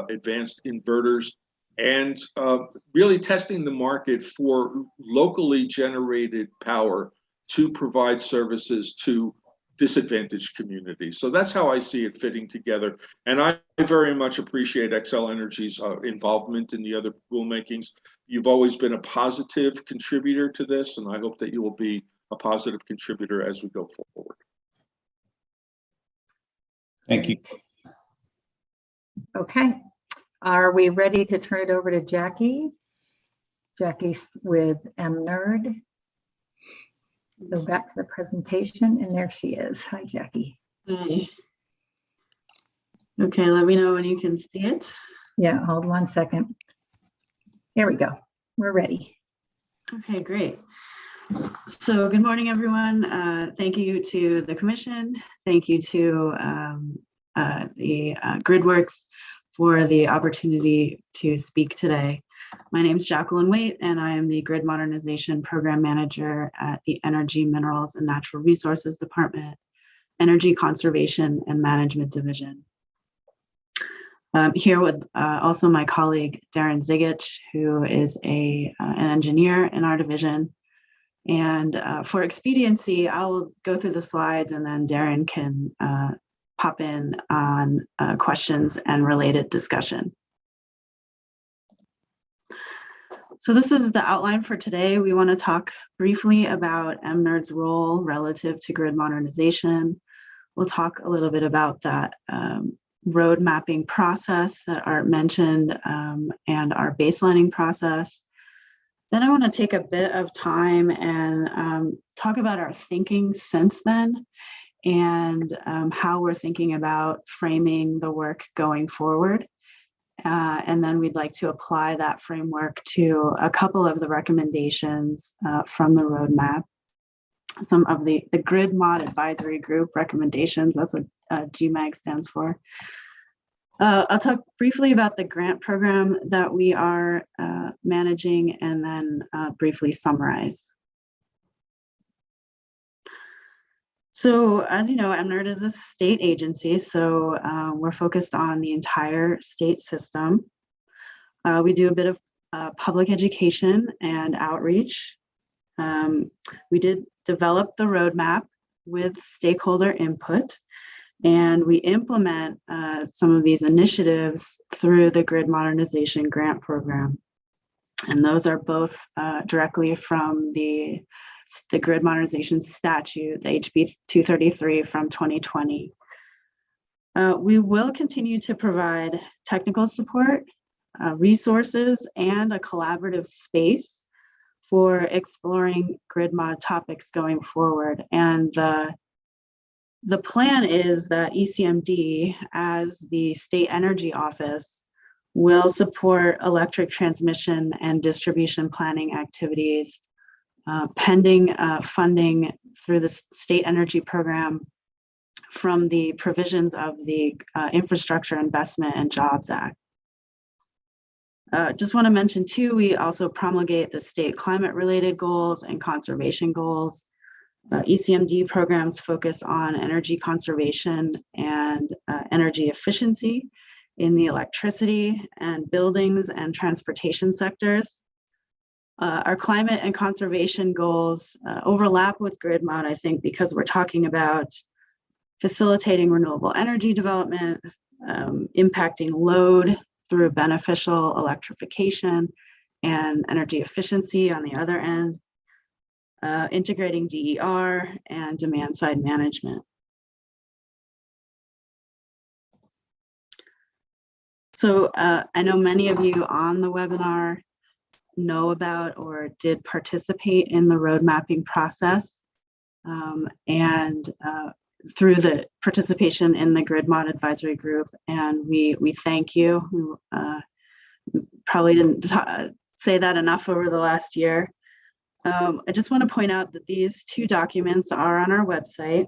advanced inverters, and really testing the market for locally generated power to provide services to disadvantaged communities. So that's how I see it fitting together. And I very much appreciate Xcel Energy's involvement in the other rulemakings. You've always been a positive contributor to this, and I hope that you will be a positive contributor as we go forward. Thank you. Okay. Are we ready to turn it over to Jackie? Jackie's with MNerd. So back to the presentation, and there she is. Hi, Jackie. Hi. Okay, let me know when you can see it. Yeah, hold on 1 second. Here we go. We're ready. Okay, great. So good morning, everyone. Thank you to the commission. Thank you to the GridWorks for the opportunity to speak today. My name is Jacqueline Waite, and I am the Grid Modernization Program Manager at the Energy, Minerals, and Natural Resources Department, Energy Conservation and Management Division. Here with also my colleague, Darren Zigich, who is an engineer in our division. And for expediency, I'll go through the slides and then Darren can pop in on questions and related discussion. So this is the outline for today. We want to talk briefly about MNerd's role relative to grid modernization. We'll talk a little bit about that road mapping process that Art mentioned and our baselining process. Then I want to take a bit of time and talk about our thinking since then and how we're thinking about framing the work going forward. And then we'd like to apply that framework to a couple of the recommendations from the roadmap. Some of the Grid Mod Advisory Group recommendations, that's what GMAG stands for. I'll talk briefly about the grant program that we are managing and then briefly summarize. So as you know, MNerd is a state agency, so we're focused on the entire state system. We do a bit of public education and outreach. We did develop the roadmap with stakeholder input, and we implement some of these initiatives through the Grid Modernization Grant Program. And those are both directly from the grid modernization statute, the HB 233 from 2020. We will continue to provide technical support, resources, and a collaborative space for exploring grid mod topics going forward. And the plan is that ECMD, as the state energy office, will support electric transmission and distribution planning activities pending funding through the state energy program from the provisions of the Infrastructure Investment and Jobs Act. Just want to mention too, we also promulgate the state climate related goals and conservation goals. ECMD programs focus on energy conservation and energy efficiency in the electricity and buildings and transportation sectors. Our climate and conservation goals overlap with grid mod, I think, because we're talking about facilitating renewable energy development, impacting load through beneficial electrification and energy efficiency on the other end, integrating DER and demand side management. So I know many of you on the webinar know about or did participate in the road mapping process, and through the participation in the Grid Mod Advisory Group, and we thank you. We probably didn't say that enough over the last year. I just want to point out that these two documents are on our website.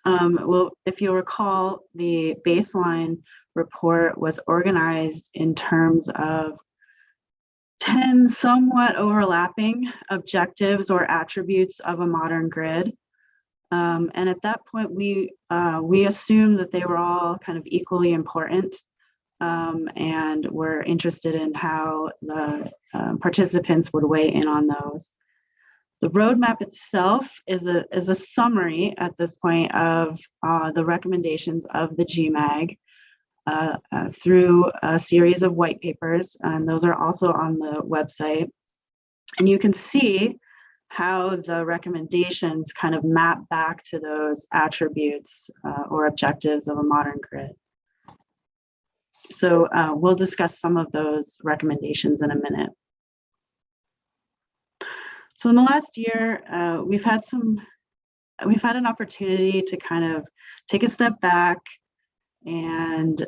Well, if you'll recall, the baseline report was organized in terms of 10 somewhat overlapping objectives or attributes of a modern grid. And at that point, we assumed that they were all kind of equally important, and were interested in how the participants would weigh in on those. The roadmap itself is a summary at this point of the recommendations of the GMAG through a series of white papers, and those are also on the website. And you can see how the recommendations kind of map back to those attributes or objectives of a modern grid. So we'll discuss some of those recommendations in a minute. So in the last year, we've had an opportunity to kind of take a step back and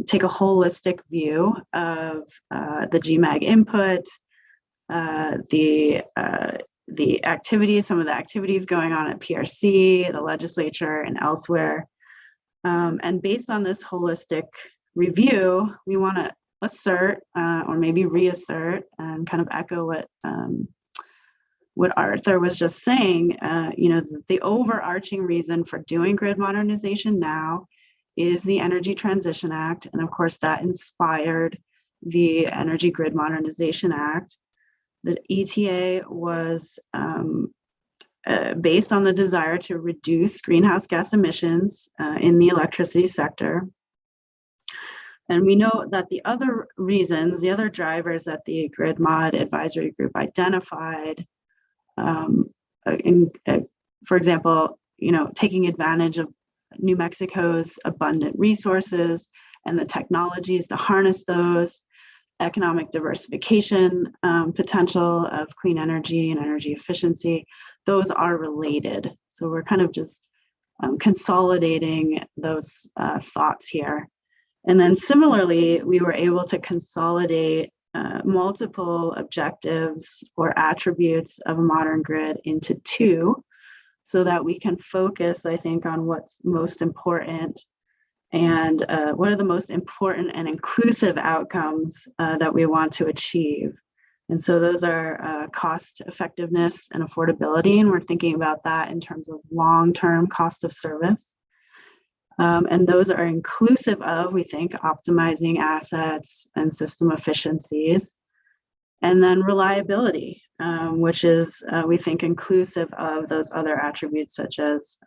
take a holistic view of the GMAG input, the activities, some of the activities going on at PRC, the legislature, and elsewhere. And based on this holistic review, we want to assert or maybe reassert and kind of echo what Arthur was just saying. The overarching reason for doing grid modernization now is the Energy Transition Act. And of course, that inspired the Energy Grid Modernization Act. The ETA was based on the desire to reduce greenhouse gas emissions in the electricity sector. And we know that the other reasons, the other drivers that the Grid Mod Advisory Group identified, for example, taking advantage of New Mexico's abundant resources and the technologies to harness those, economic diversification potential of clean energy and energy efficiency, those are related. So we're kind of just consolidating those thoughts here. And then similarly, we were able to consolidate multiple objectives or attributes of a modern grid into two, so that we can focus, I think, on what's most important and what are the most important and inclusive outcomes that we want to achieve. And so those are cost effectiveness and affordability, and we're thinking about that in terms of long-term cost of service. And those are inclusive of, we think, optimizing assets and system efficiencies. And then reliability, which is, we think, inclusive of those other attributes, such as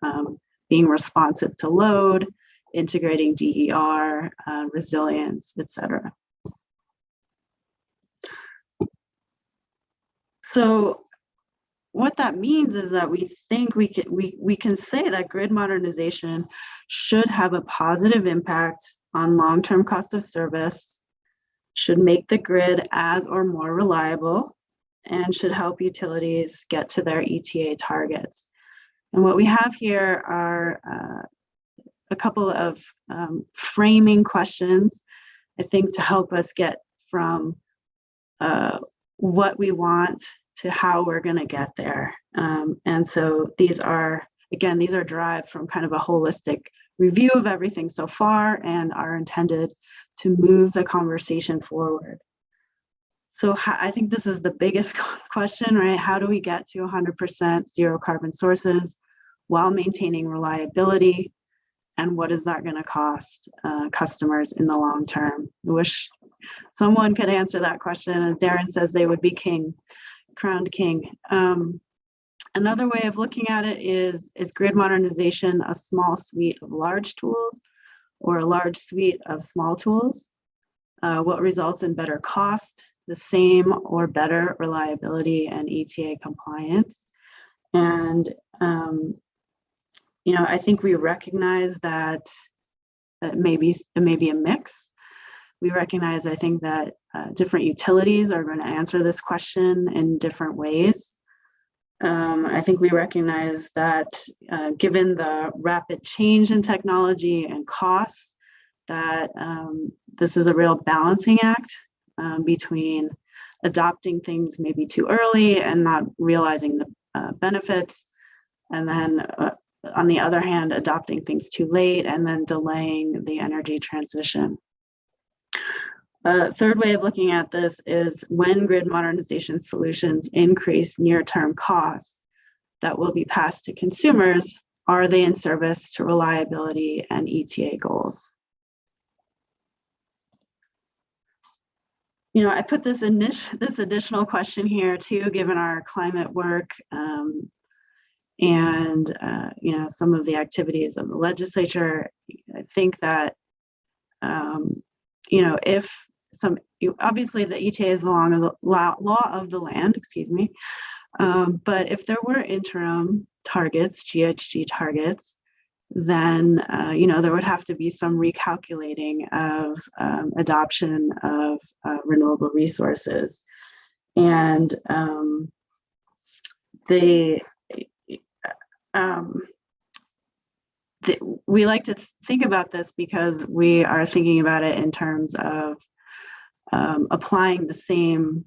being responsive to load, integrating DER, resilience, et cetera. So what that means is that we think we can say that grid modernization should have a positive impact on long-term cost of service, should make the grid as or more reliable, and should help utilities get to their ETA targets. And what we have here are a couple of framing questions, I think, to help us get from what we want to how we're going to get there. And so these are, again, these are derived from kind of a holistic review of everything so far and are intended to move the conversation forward. So I think this is the biggest question, right? How do we get to 100% zero carbon sources while maintaining reliability? And what is that going to cost customers in the long term? I wish someone could answer that question. And Darren says they would be king, crowned king. Another way of looking at it is grid modernization a small suite of large tools or a large suite of small tools? What results in better cost, the same or better reliability and ETA compliance? And you know, I think we recognize that it may be a mix. We recognize, I think, that different utilities are going to answer this question in different ways. I think we recognize that given the rapid change in technology and costs, that this is a real balancing act between adopting things maybe too early and not realizing the benefits, and then on the other hand, adopting things too late and then delaying the energy transition. A third way of looking at this is when grid modernization solutions increase near-term costs that will be passed to consumers, are they in service to reliability and ETA goals? You know, I put this additional question here too, given our climate work and you know, some of the activities of the legislature. I think that you know, if obviously the ETA is the law of the land, excuse me, but if there were interim targets, GHG targets, then you know, there would have to be some recalculating of adoption of renewable resources, and we like to think about this because we are thinking about it in terms of applying the same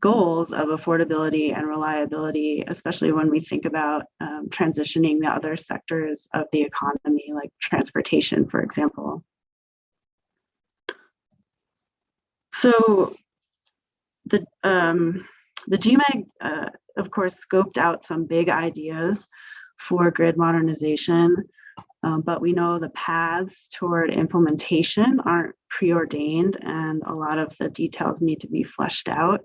goals of affordability and reliability, especially when we think about transitioning the other sectors of the economy, like transportation, for example. So the GMAG, of course, scoped out some big ideas for grid modernization, but we know the paths toward implementation aren't preordained, and a lot of the details need to be fleshed out.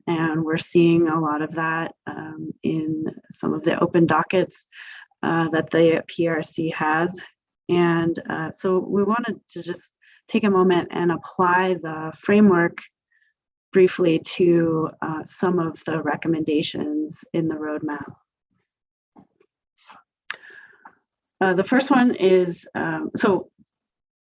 And we're seeing a lot of that in some of the open dockets that the PRC has. And so we wanted to just take a moment and apply the framework briefly to some of the recommendations in the roadmap. The first one is, so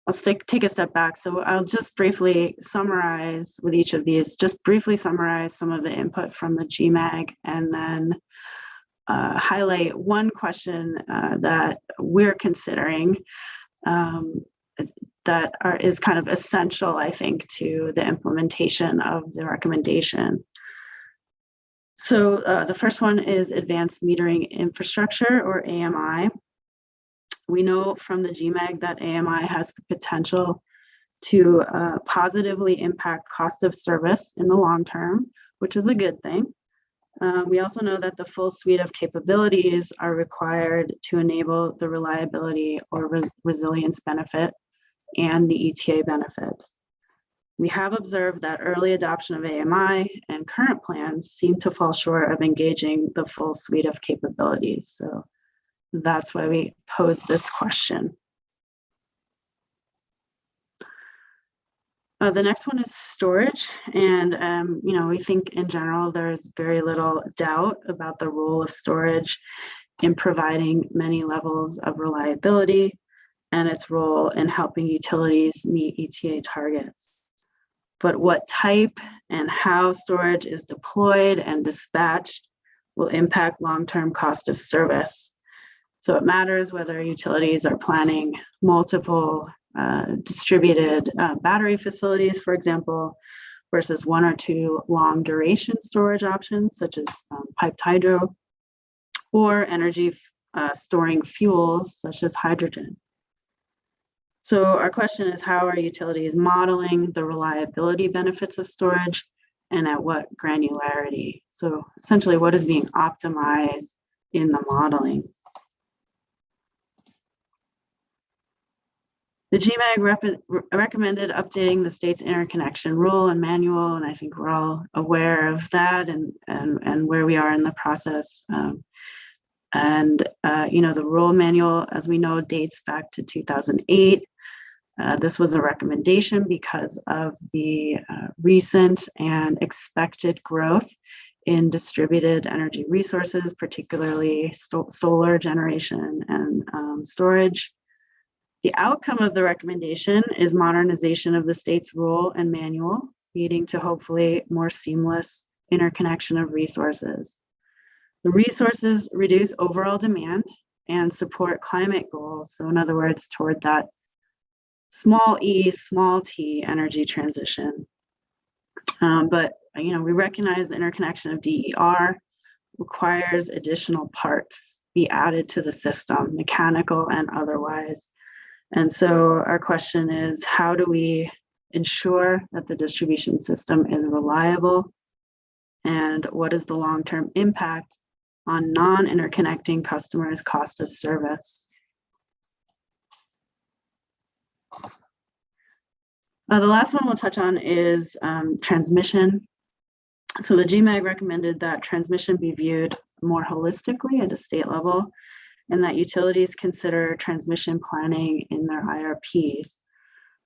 I'll take a step back. So I'll just briefly summarize with each of these, just briefly summarize some of the input from the GMAG, and then highlight one question that we're considering that is kind of essential, I think, to the implementation of the recommendation. So the first one is advanced metering infrastructure, or AMI. We know from the GMAG that AMI has the potential to positively impact cost of service in the long term, which is a good thing. We also know that the full suite of capabilities are required to enable the reliability or resilience benefit and the ETA benefits. We have observed that early adoption of AMI and current plans seem to fall short of engaging the full suite of capabilities. So that's why we pose this question. The next one is storage. And, we think in general, there's very little doubt about the role of storage in providing many levels of reliability and its role in helping utilities meet ETA targets. But what type and how storage is deployed and dispatched will impact long-term cost of service. So it matters whether utilities are planning multiple distributed battery facilities, for example, versus one or two long duration storage options, such as piped hydro, or energy storing fuels, such as hydrogen. So our question is, how are utilities modeling the reliability benefits of storage and at what granularity? So essentially, what is being optimized in the modeling? The GMAG recommended updating the state's interconnection rule and manual, and I think we're all aware of that and where we are in the process. The rule manual, as we know, dates back to 2008. This was a recommendation because of the recent and expected growth in distributed energy resources, particularly solar generation and storage. The outcome of the recommendation is modernization of the state's rule and manual, leading to hopefully more seamless interconnection of resources. The resources reduce overall demand and support climate goals. So in other words, toward that small e, small t energy transition. But we recognize the interconnection of DER requires additional parts be added to the system, mechanical and otherwise. And so our question is, how do we ensure that the distribution system is reliable? And what is the long-term impact on non-interconnecting customers' cost of service? The last one we'll touch on is transmission. So the GMAG recommended that transmission be viewed more holistically at a state level, and that utilities consider transmission planning in their IRPs.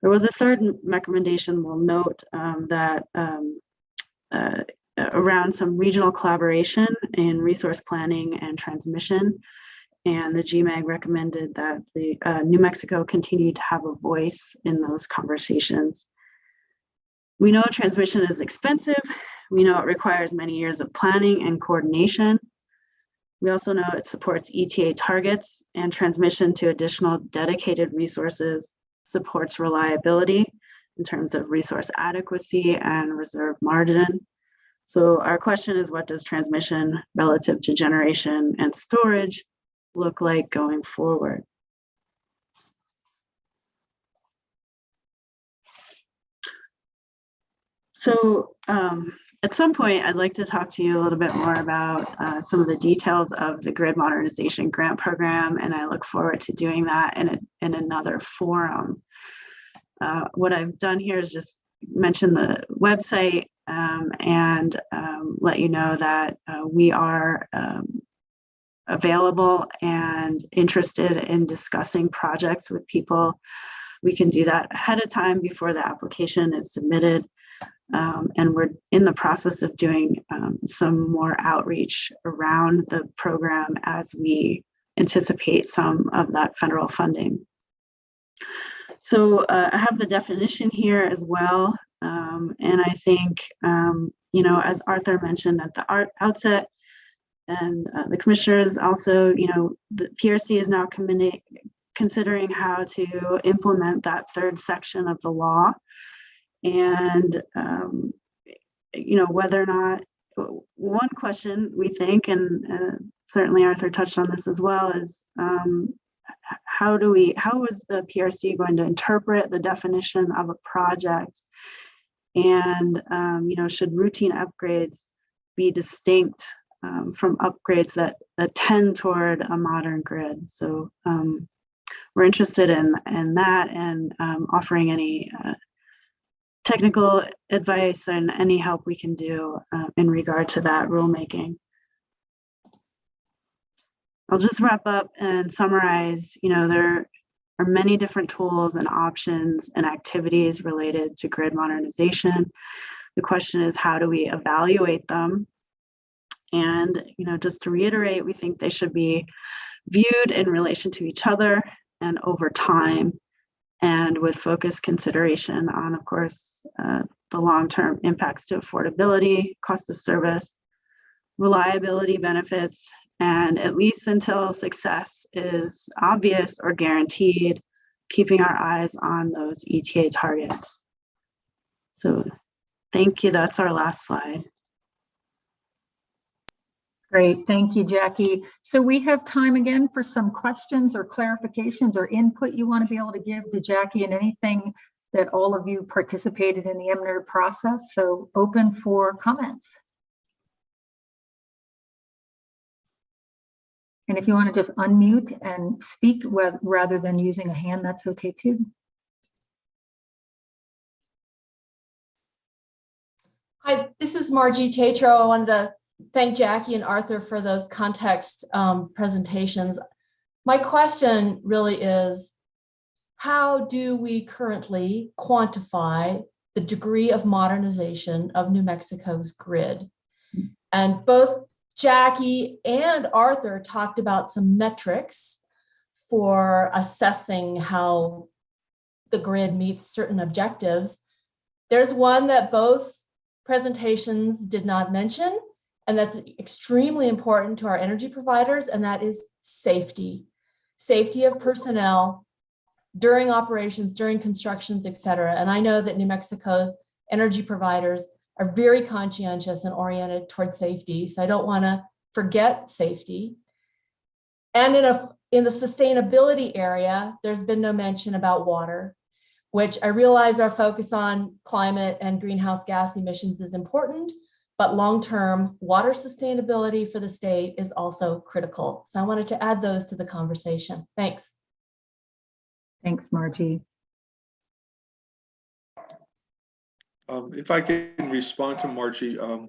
There was a third recommendation we'll note that around some regional collaboration in resource planning and transmission. And the GMAG recommended that the New Mexico continue to have a voice in those conversations. We know transmission is expensive. We know it requires many years of planning and coordination. We also know it supports ETA targets, and transmission to additional dedicated resources supports reliability in terms of resource adequacy and reserve margin. So our question is, what does transmission relative to generation and storage look like going forward? So at some point, I'd like to talk to you a little bit more about some of the details of the Grid Modernization Grant Program, and I look forward to doing that in another forum. What I've done here is just mention the website and let you know that we are available and interested in discussing projects with people. We can do that ahead of time before the application is submitted. And we're in the process of doing some more outreach around the program as we anticipate some of that federal funding. So I have the definition here as well. And I think, as Arthur mentioned at the outset, and the commissioners also, the PRC is now considering how to implement that third section of the law. And, whether or not, one question we think, and certainly Arthur touched on this as well, is how is the PRC going to interpret the definition of a project? And, should routine upgrades be distinct from upgrades that tend toward a modern grid? So we're interested in that and offering any technical advice and any help we can do in regard to that rulemaking. I'll just wrap up and summarize, there are many different tools and options and activities related to grid modernization. The question is, how do we evaluate them? And, just to reiterate, we think they should be viewed in relation to each other and over time, and with focused consideration on, of course, the long-term impacts to affordability, cost of service, reliability benefits, and at least until success is obvious or guaranteed, keeping our eyes on those ETA targets. So thank you. That's our last slide. Great, thank you, Jackie. So we have time again for some questions or clarifications or input you want to be able to give to Jackie, and anything that all of you participated in the MNERD process. So open for comments. And if you want to just unmute and speak rather than using a hand, that's okay too. Hi, this is Margie Tatro. I wanted to thank Jackie and Arthur for those context presentations. My question really is, how do we currently quantify the degree of modernization of New Mexico's grid? And both Jackie and Arthur talked about some metrics for assessing how the grid meets certain objectives. There's one that both presentations did not mention, and that's extremely important to our energy providers, and that is safety. Safety of personnel during operations, during constructions, et cetera. And I know that New Mexico's energy providers are very conscientious and oriented towards safety, so I don't want to forget safety. And in the sustainability area, there's been no mention about water, which I realize our focus on climate and greenhouse gas emissions is important, but long-term water sustainability for the state is also critical. So I wanted to add those to the conversation. Thanks. Thanks, Margie. If I can respond to Margie, let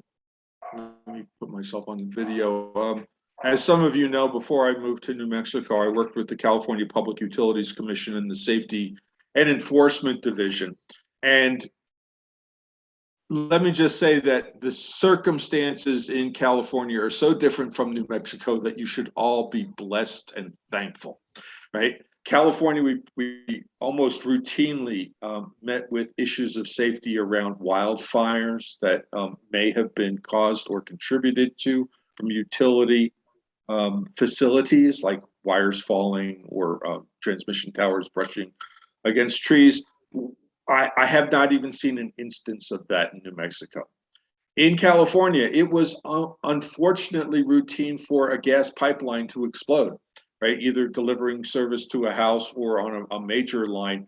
me put myself on the video. As some of you know, before I moved to New Mexico, I worked with the California Public Utilities Commission in the Safety and Enforcement Division. And let me just say that the circumstances in California are so different from New Mexico that you should all be blessed and thankful, right? California, we almost routinely met with issues of safety around wildfires that may have been caused or contributed to from utility facilities like wires falling or transmission towers brushing against trees. I have not even seen an instance of that in New Mexico. In California, it was unfortunately routine for a gas pipeline to explode, right? Either delivering service to a house or on a major line.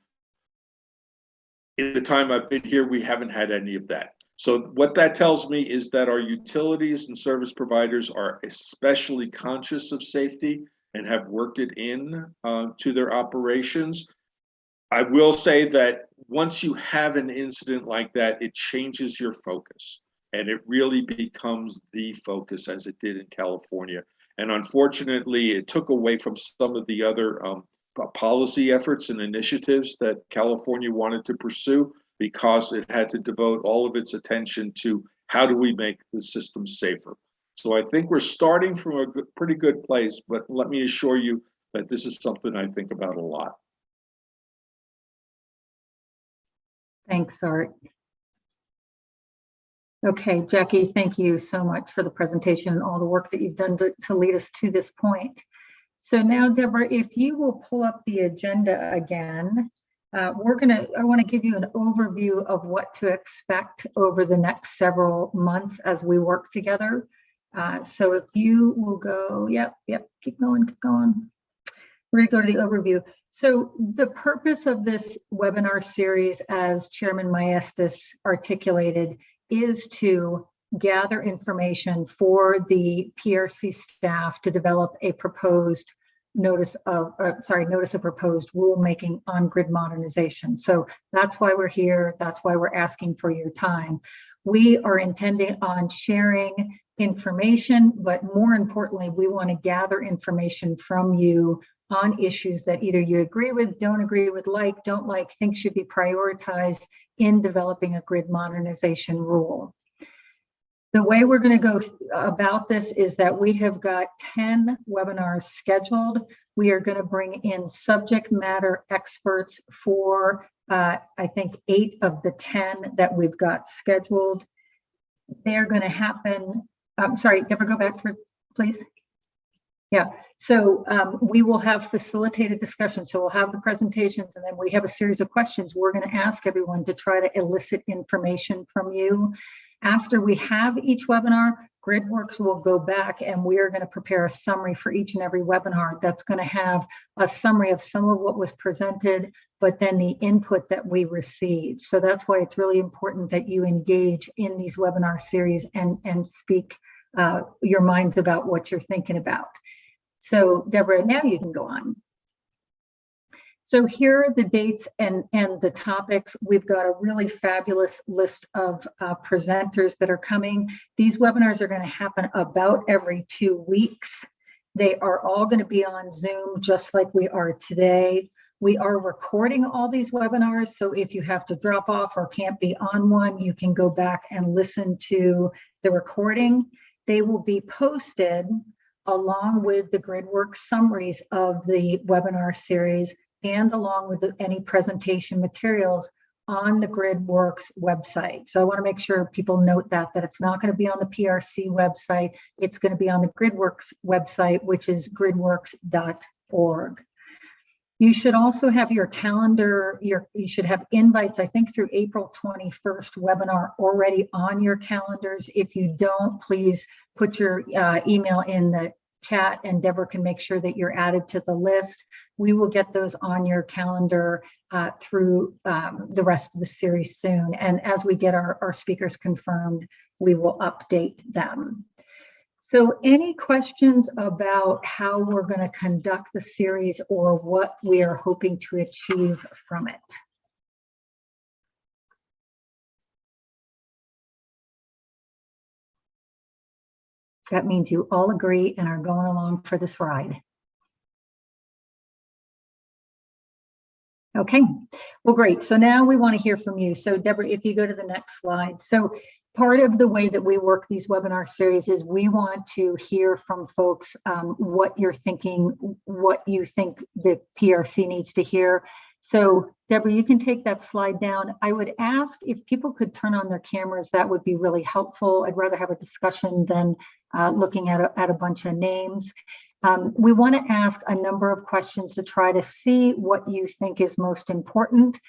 In the time I've been here, we haven't had any of that. So what that tells me is that our utilities and service providers are especially conscious of safety and have worked it in to their operations. I will say that once you have an incident like that, it changes your focus, and it really becomes the focus as it did in California. And unfortunately, it took away from some of the other policy efforts and initiatives that California wanted to pursue, because it had to devote all of its attention to how do we make the system safer. So I think we're starting from a pretty good place, but let me assure you that this is something I think about a lot. Thanks, Art. Okay, Jackie, thank you so much for the presentation and all the work that you've done to lead us to this point. So now, Deborah, if you will pull up the agenda again, I want to give you an overview of what to expect over the next several months as we work together. So if you will go, yep, keep going. We're going to go to the overview. So the purpose of this webinar series, as Chairman Maestas articulated, is to gather information for the PRC staff to develop a proposed notice of proposed rulemaking on grid modernization. So that's why we're here. That's why we're asking for your time. We are intending on sharing information, but more importantly, we want to gather information from you on issues that either you agree with, don't agree with, like, don't like, think should be prioritized in developing a grid modernization rule. The way we're going to go about this is that we have got 10 webinars scheduled. We are going to bring in subject matter experts for, I think, 8 of the 10 that we've got scheduled. They're going to happen. Sorry, Deborah, go back for, please. Yeah, so we will have facilitated discussion. So we'll have the presentations, and then we have a series of questions. We're going to ask everyone to try to elicit information from you. After we have each webinar, GridWorks will go back and we are going to prepare a summary for each and every webinar that's going to have a summary of some of what was presented, but then the input that we received. So that's why it's really important that you engage in these webinar series and speak your minds about what you're thinking about. So Deborah, now you can go on. So here are the dates and the topics. We've got a really fabulous list of presenters that are coming. These webinars are going to happen about every 2 weeks. They are all going to be on Zoom, just like we are today. We are recording all these webinars, so if you have to drop off or can't be on one, you can go back and listen to the recording. They will be posted along with the GridWorks summaries of the webinar series and along with any presentation materials on the GridWorks website. So I want to make sure people note that it's not going to be on the PRC website. It's going to be on the GridWorks website, which is gridworks.org. You should also have your calendar, you should have invites, I think, through April 21st webinar already on your calendars. If you don't, please put your email in the chat and Deborah can make sure that you're added to the list. We will get those on your calendar through the rest of the series soon. And as we get our speakers confirmed, we will update them. So any questions about how we're going to conduct the series or what we are hoping to achieve from it? That means you all agree and are going along for this ride. Okay, well, great. So now we want to hear from you. So Deborah, if you go to the next slide. So part of the way that we work these webinar series is we want to hear from folks what you're thinking, what you think the PRC needs to hear. So Deborah, you can take that slide down. I would ask if people could turn on their cameras, that would be really helpful. I'd rather have a discussion than looking at a bunch of names. We want to ask a number of questions to try to see what you think is most important.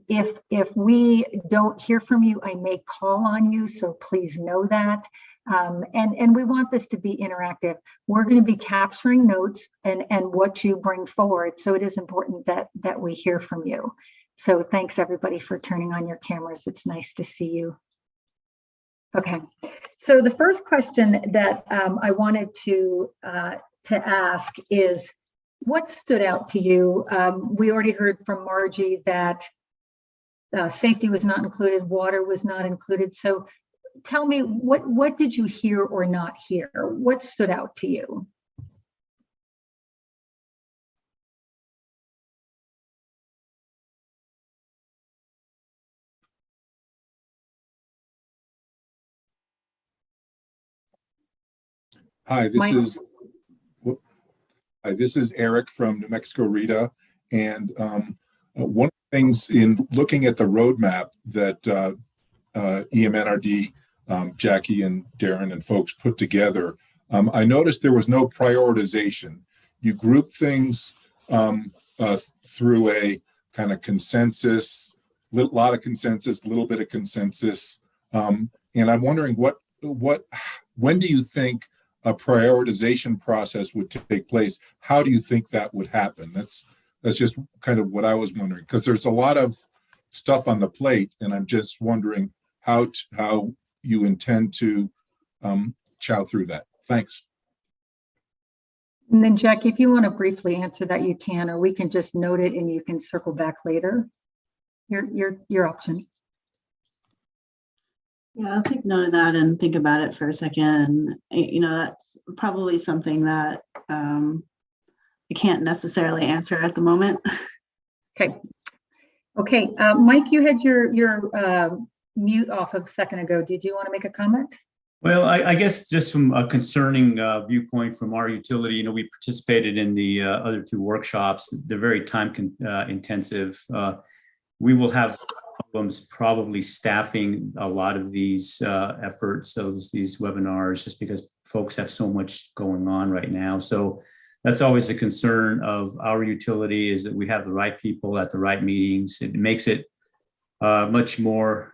If we don't hear from you, I may call on you, so please know that. And we want this to be interactive. We're going to be capturing notes and what you bring forward, so it is important that we hear from you. So thanks everybody for turning on your cameras. It's nice to see you. Okay, so the first question that I wanted to ask is, what stood out to you? We already heard from Margie that safety was not included, water was not included. So tell me, what did you hear or not hear? What stood out to you? Hi, this is Eric from New Mexico RETA, and one of the things in looking at the roadmap that EMNRD, Jackie and Darren and folks put together, I noticed there was no prioritization. You group things through a kind of consensus, lot of consensus, little bit of consensus, and I'm wondering when do you think a prioritization process would take place? How do you think that would happen? That's just kind of what I was wondering, because there's a lot of stuff on the plate, and I'm just wondering how you intend to chow through that. Thanks. And then Jackie, if you want to briefly answer that, you can, or we can just note it and you can circle back later. Your option. Yeah, I'll take note of that and think about it for a second. You know, that's probably something that, can't necessarily answer at the moment. Okay. Okay, Mike, you had your mute off a second ago. Did you want to make a comment? Well, I guess just from a concerning viewpoint from our utility, you know, we participated in the other two workshops. They're very time intensive. We will have problems probably staffing a lot of these efforts, so these webinars, just because folks have so much going on right now. So that's always a concern of our utility, is that we have the right people at the right meetings. It makes it much more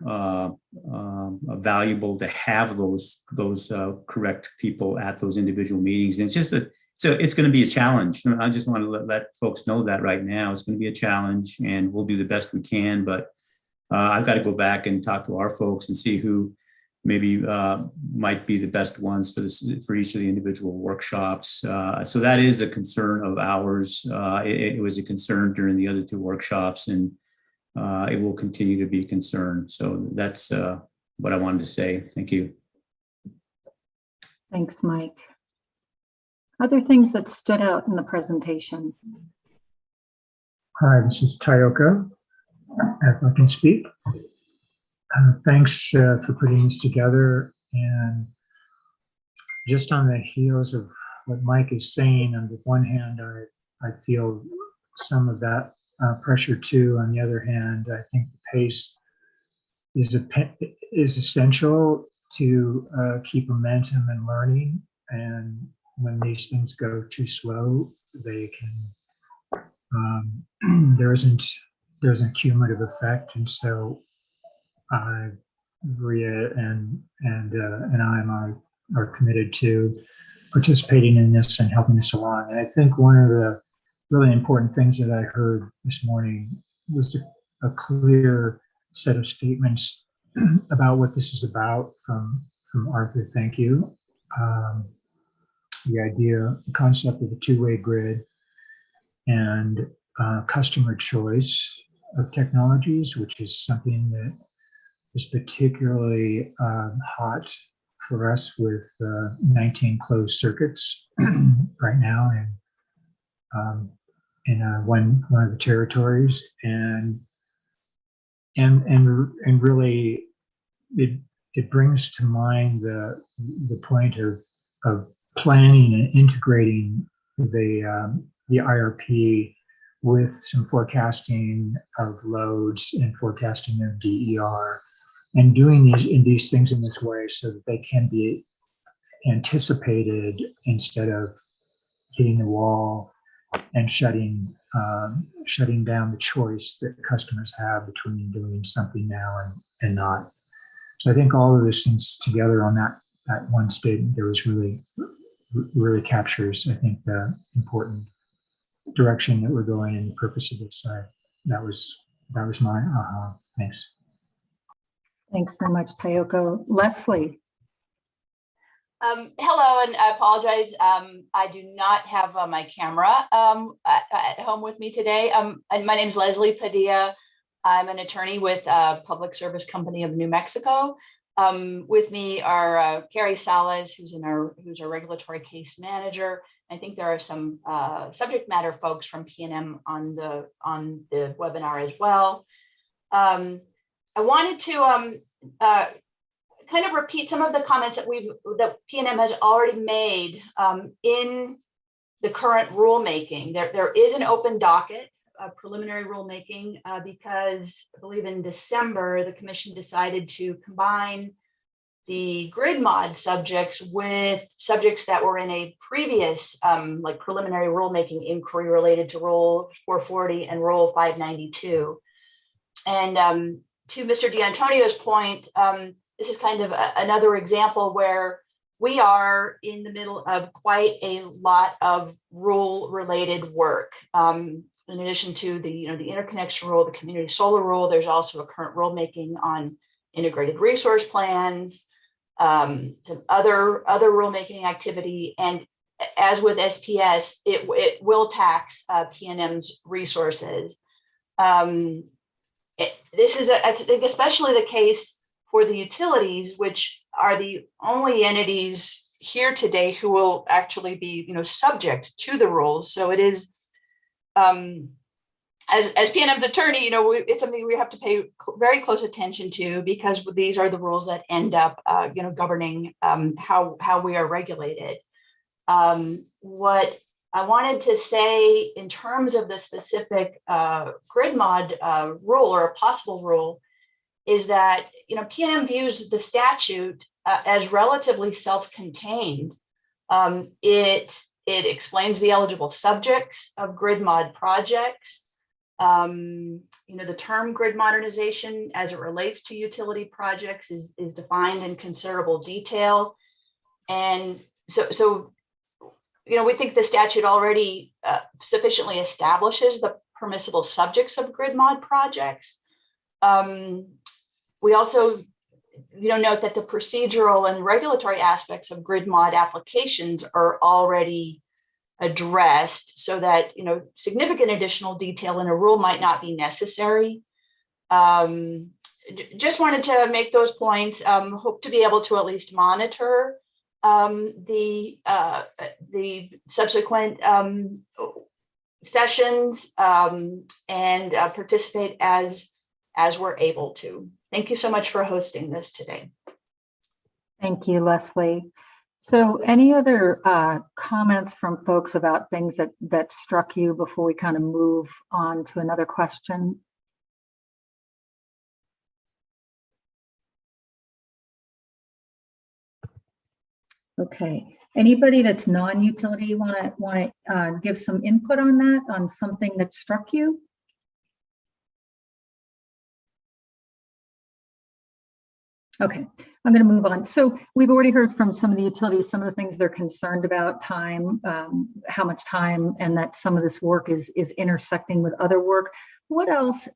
valuable to have those correct people at those individual meetings. And it's just it's going to be a challenge. I just want to let folks know that right now it's going to be a challenge, and we'll do the best we can. But I've got to go back and talk to our folks and see who maybe might be the best ones for each of the individual workshops. So that is a concern of ours. It was a concern during the other two workshops, and it will continue to be a concern. So that's what I wanted to say. Thank you. Thanks, Mike. Other things that stood out in the presentation? Hi, this is Tayoko, if I can speak. Thanks for putting this together. And just on the heels of what Mike is saying, on the one hand, I feel some of that pressure too. On the other hand, I think the pace is essential to keep momentum and learning. And when these things go too slow, they can there's a cumulative effect. And so Maria and I are committed to participating in this and helping us along. And I think one of the really important things that I heard this morning was a clear set of statements about what this is about from Arthur. Thank you. The concept of a two-way grid and customer choice of technologies, which is something that is particularly hot for us with 19 closed circuits right now in one of the territories, and really it brings to mind the point of planning and integrating the IRP with some forecasting of loads and forecasting of DER, and doing these things in this way so that they can be anticipated instead of hitting the wall and shutting down the choice that customers have between doing something now and not. So I think all of those things together on that one statement there was really captures, I think, the important direction that we're going and the purpose of this. That was my aha. Thanks. Thanks very much, Tayoko. Leslie. Hello, and I apologize. I do not have my camera at home with me today. And my name is Leslie Padilla. I'm an attorney with Public Service Company of New Mexico. With me are Carrie Salas, who's our regulatory case manager. I think there are some subject matter folks from PNM on the webinar as well. I wanted to kind of repeat some of the comments that PNM has already made in the current rulemaking. There is an open docket of preliminary rulemaking because I believe in December, the commission decided to combine the grid mod subjects with subjects that were in a previous like preliminary rulemaking inquiry related to Rule 440 and Rule 592. And to Mr. D'Antonio's point, this is kind of another example where we are in the middle of quite a lot of rule-related work. In addition to the interconnection rule, the community solar rule, there's also a current rulemaking on integrated resource plans, some other rulemaking activity, and as with SPS, it will tax PNM's resources. This is, I think, especially the case for the utilities, which are the only entities here today who will actually be, subject to the rules. So it is, as PNM's attorney, it's something we have to pay very close attention to, because these are the rules that end up, governing how we are regulated. What I wanted to say in terms of the specific grid mod rule, or a possible rule, is that PNM views the statute as relatively self-contained. It explains the eligible subjects of grid mod projects. The term grid modernization as it relates to utility projects is defined in considerable detail. And so we think the statute already sufficiently establishes the permissible subjects of grid mod projects. We also note that the procedural and regulatory aspects of grid mod applications are already addressed, so that significant additional detail in a rule might not be necessary. Just wanted to make those points. Hope to be able to at least monitor the subsequent sessions and participate as we're able to. Thank you so much for hosting this today. Thank you, Leslie. So any other comments from folks about things that struck you before we kind of move on to another question? Okay. Anybody that's non-utility want to give some input on that, on something that struck you? Okay, I'm going to move on. So we've already heard from some of the utilities, some of the things they're concerned about, time, how much time, and that some of this work is intersecting with other work. What else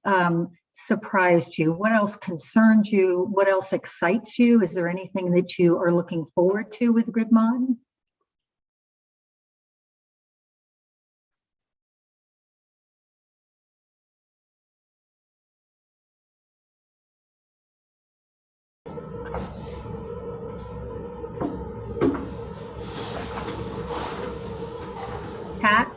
surprised you? What else concerned you? What else excites you? Is there anything that you are looking forward to with Grid Mod? Pat?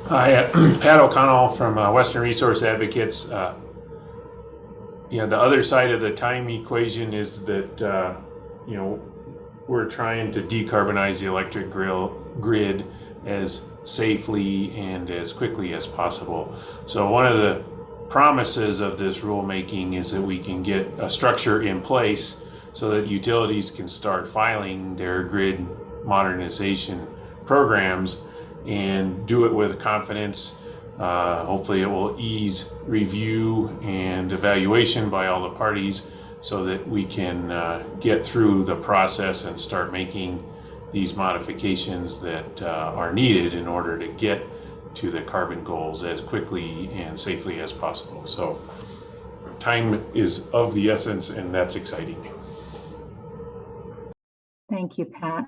Hi, Pat O'Connell from Western Resource Advocates. The other side of the time equation is that, we're trying to decarbonize the electric grid as safely and as quickly as possible. So one of the promises of this rulemaking is that we can get a structure in place so that utilities can start filing their grid modernization programs and do it with confidence. Hopefully it will ease review and evaluation by all the parties so that we can get through the process and start making these modifications that are needed in order to get to the carbon goals as quickly and safely as possible. So time is of the essence, and that's exciting. Thank you, Pat.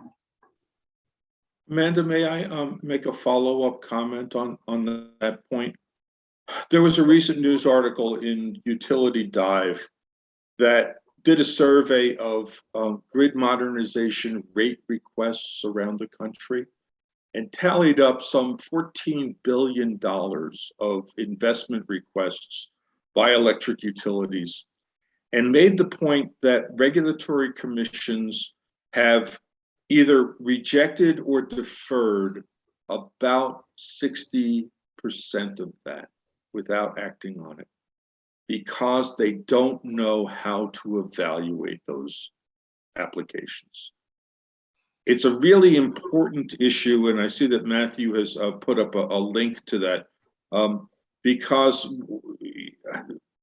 Amanda, may I make a follow-up comment on that point? There was a recent news article in Utility Dive that did a survey of grid modernization rate requests around the country and tallied up some $14 billion of investment requests by electric utilities, and made the point that regulatory commissions have either rejected or deferred about 60% of that without acting on it, because they don't know how to evaluate those applications. It's a really important issue, and I see that Matthew has put up a link to that, because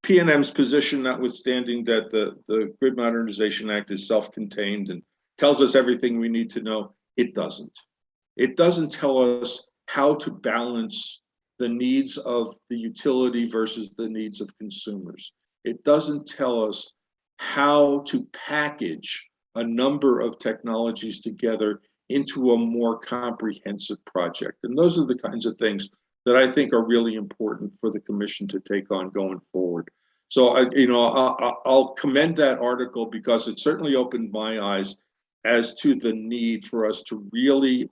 PNM's position, notwithstanding that the Grid Modernization Act is self-contained and tells us everything we need to know, it doesn't. It doesn't tell us how to balance the needs of the utility versus the needs of consumers. It doesn't tell us how to package a number of technologies together into a more comprehensive project. And those are the kinds of things that I think are really important for the commission to take on going forward. So I'll commend that article because it certainly opened my eyes as to the need for us to really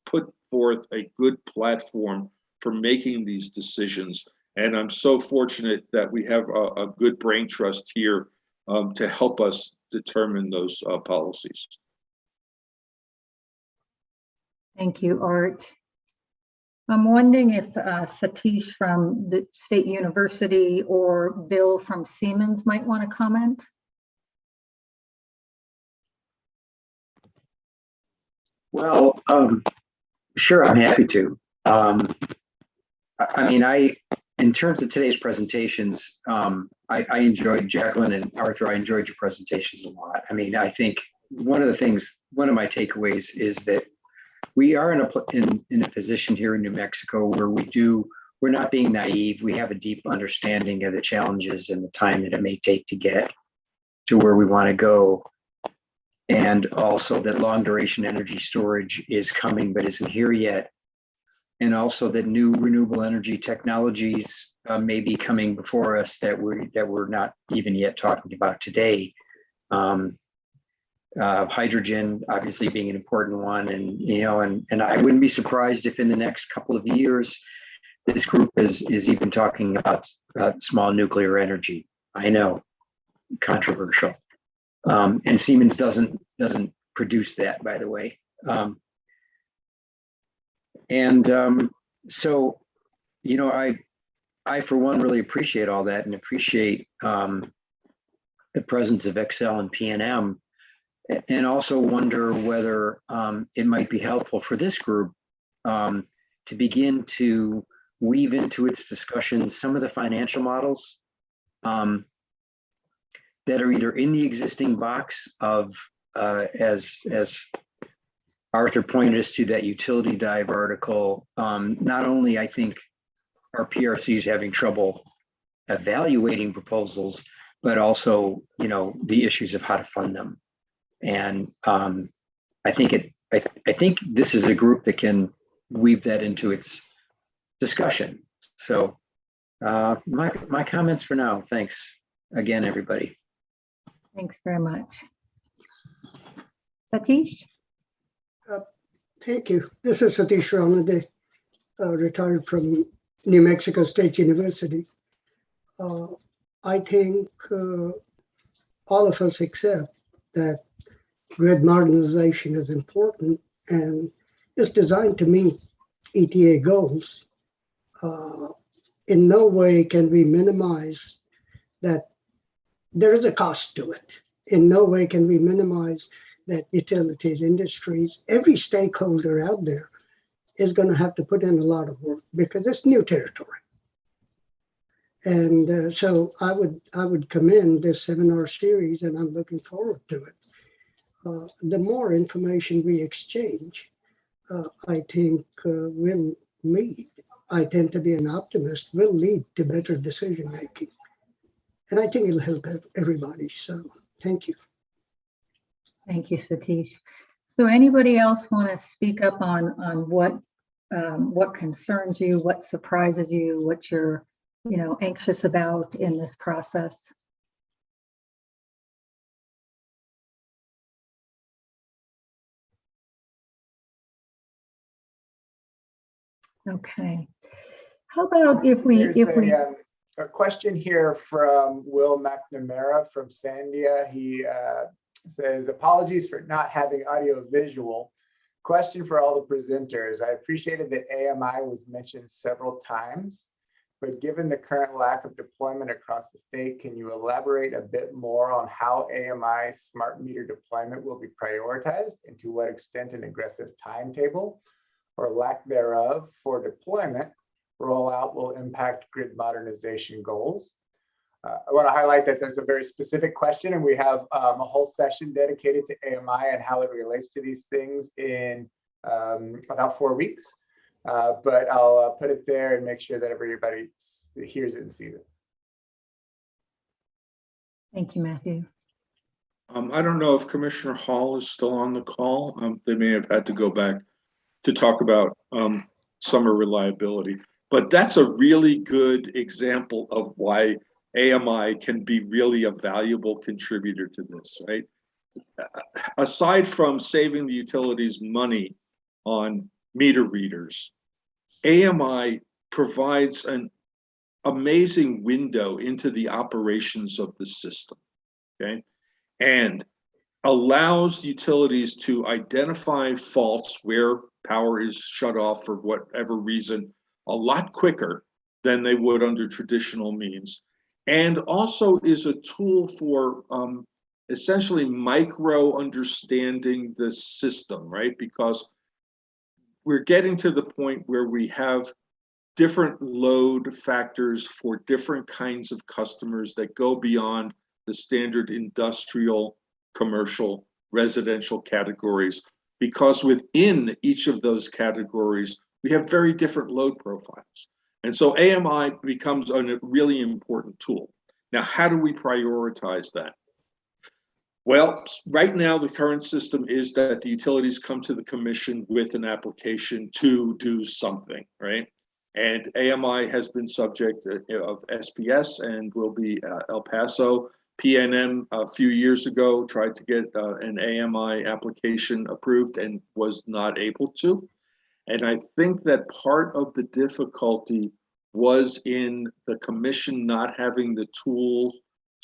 put forth a good platform for making these decisions. And I'm so fortunate that we have a good brain trust here to help us determine those policies. Thank you, Art. I'm wondering if Satish from the State University or Bill from Siemens might want to comment. Well, sure, I'm happy to. I mean, in terms of today's presentations, I enjoyed, Jacqueline and Arthur, I enjoyed your presentations a lot. I mean, I think one of my takeaways is that we are in a position here in New Mexico where we're not being naive. We have a deep understanding of the challenges and the time that it may take to get to where we want to go. And also that long duration energy storage is coming, but isn't here yet. And also that new renewable energy technologies may be coming before us that we're not even yet talking about today. Hydrogen obviously being an important one, and I wouldn't be surprised if in the next couple of years this group is even talking about small nuclear energy. I know, controversial, and Siemens doesn't produce that, by the way. So, I for one really appreciate all that and appreciate the presence of Excel and PNM. And also wonder whether it might be helpful for this group to begin to weave into its discussions some of the financial models that are either in the existing box of, as Arthur pointed us to that utility dive article, not only I think our PRC is having trouble evaluating proposals, but also, the issues of how to fund them. And I think this is a group that can weave that into its discussion. So my comments for now. Thanks again, everybody. Thanks very much. Satish? Thank you. This is Satish Ramade, retired from New Mexico State University. I think all of us accept that grid modernization is important and is designed to meet ETA goals. In no way can we minimize that there is a cost to it. In no way can we minimize that utilities, industries, every stakeholder out there is going to have to put in a lot of work because it's new territory. And so I would commend this seminar series, and I'm looking forward to it. The more information we exchange, I think will lead. I tend to be an optimist, will lead to better decision making. And I think it'll help everybody. So thank you. Thank you, Satish. So anybody else want to speak up on what concerns you, what surprises you, what you're anxious about in this process? Okay. How about if we a question here from Will McNamara from Sandia. He says, apologies for not having audio visual. Question for all the presenters. I appreciated that AMI was mentioned several times, but given the current lack of deployment across the state, can you elaborate a bit more on how AMI smart meter deployment will be prioritized and to what extent an aggressive timetable or lack thereof for deployment rollout will impact grid modernization goals? I want to highlight that there's a very specific question, and we have a whole session dedicated to AMI and how it relates to these things in about 4 weeks. But I'll put it there and make sure that everybody hears it and sees it. Thank you, Matthew. I don't know if Commissioner Hall is still on the call. They may have had to go back to talk about summer reliability, but that's a really good example of why AMI can be really a valuable contributor to this, right? aside from saving the utilities money on meter readers, AMI provides an amazing window into the operations of the system, okay? And allows utilities to identify faults where power is shut off for whatever reason a lot quicker than they would under traditional means. And also is a tool for essentially micro understanding the system, right? Because we're getting to the point where we have different load factors for different kinds of customers that go beyond the standard industrial, commercial, residential categories, because within each of those categories, we have very different load profiles. And so AMI becomes a really important tool. Now, how do we prioritize that? Well, right now, the current system is that the utilities come to the commission with an application to do something, right? And AMI has been subject of SPS and will be El Paso. PNM a few years ago tried to get an AMI application approved and was not able to. And I think that part of the difficulty was in the commission not having the tools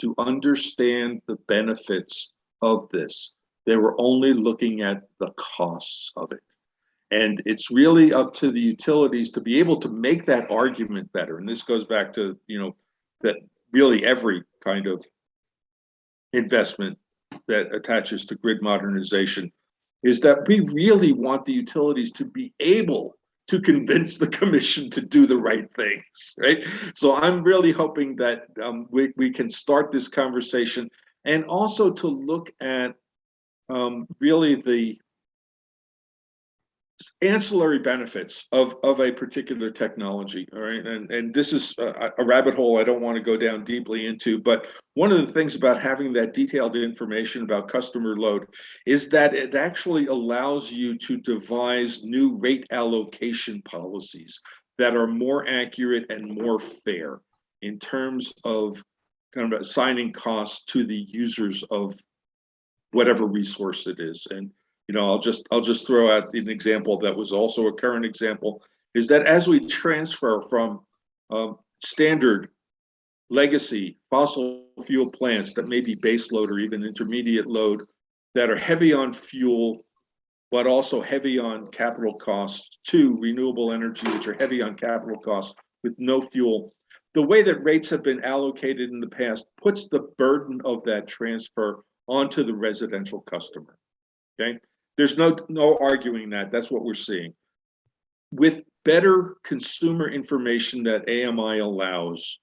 to understand the benefits of this. They were only looking at the costs of it. And it's really up to the utilities to be able to make that argument better. And this goes back to, that really every kind of investment that attaches to grid modernization is that we really want the utilities to be able to convince the commission to do the right things, right? So I'm really hoping that we can start this conversation, and also to look at really the ancillary benefits of a particular technology, all right? And this is a rabbit hole I don't want to go down deeply into, but one of the things about having that detailed information about customer load is that it actually allows you to devise new rate allocation policies that are more accurate and more fair in terms of kind of assigning costs to the users of whatever resource it is. And I'll just throw out an example that was also a current example, is that as we transfer from standard legacy fossil fuel plants that may be base load or even intermediate load that are heavy on fuel, but also heavy on capital costs, to renewable energy, which are heavy on capital costs with no fuel, the way that rates have been allocated in the past puts the burden of that transfer onto the residential customer, okay? There's no arguing that. That's what we're seeing. With better consumer information that AMI allows,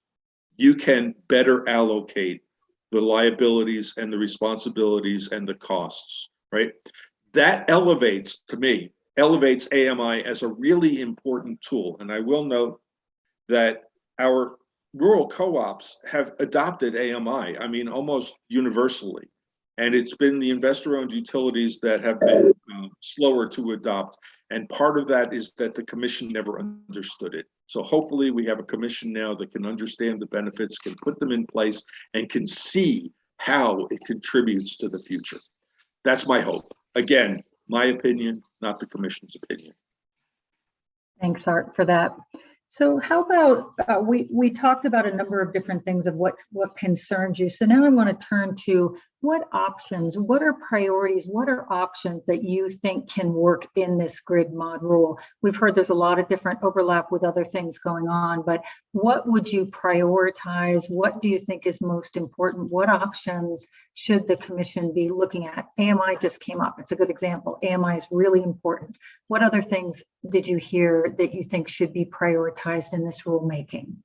you can better allocate the liabilities and the responsibilities and the costs, right? That elevates AMI as a really important tool. And I will note that our rural co-ops have adopted AMI, I mean, almost universally. And it's been the investor-owned utilities that have been slower to adopt. And part of that is that the commission never understood it. So hopefully we have a commission now that can understand the benefits, can put them in place, and can see how it contributes to the future. That's my hope. Again, my opinion, not the commission's opinion. Thanks, Art, for that. So how about, we talked about a number of different things of what concerns you. So now I want to turn to what options, what are priorities, what are options that you think can work in this grid mod rule? We've heard there's a lot of different overlap with other things going on, but what would you prioritize? What do you think is most important? What options should the commission be looking at? AMI just came up. It's a good example. AMI is really important. What other things did you hear that you think should be prioritized in this rulemaking?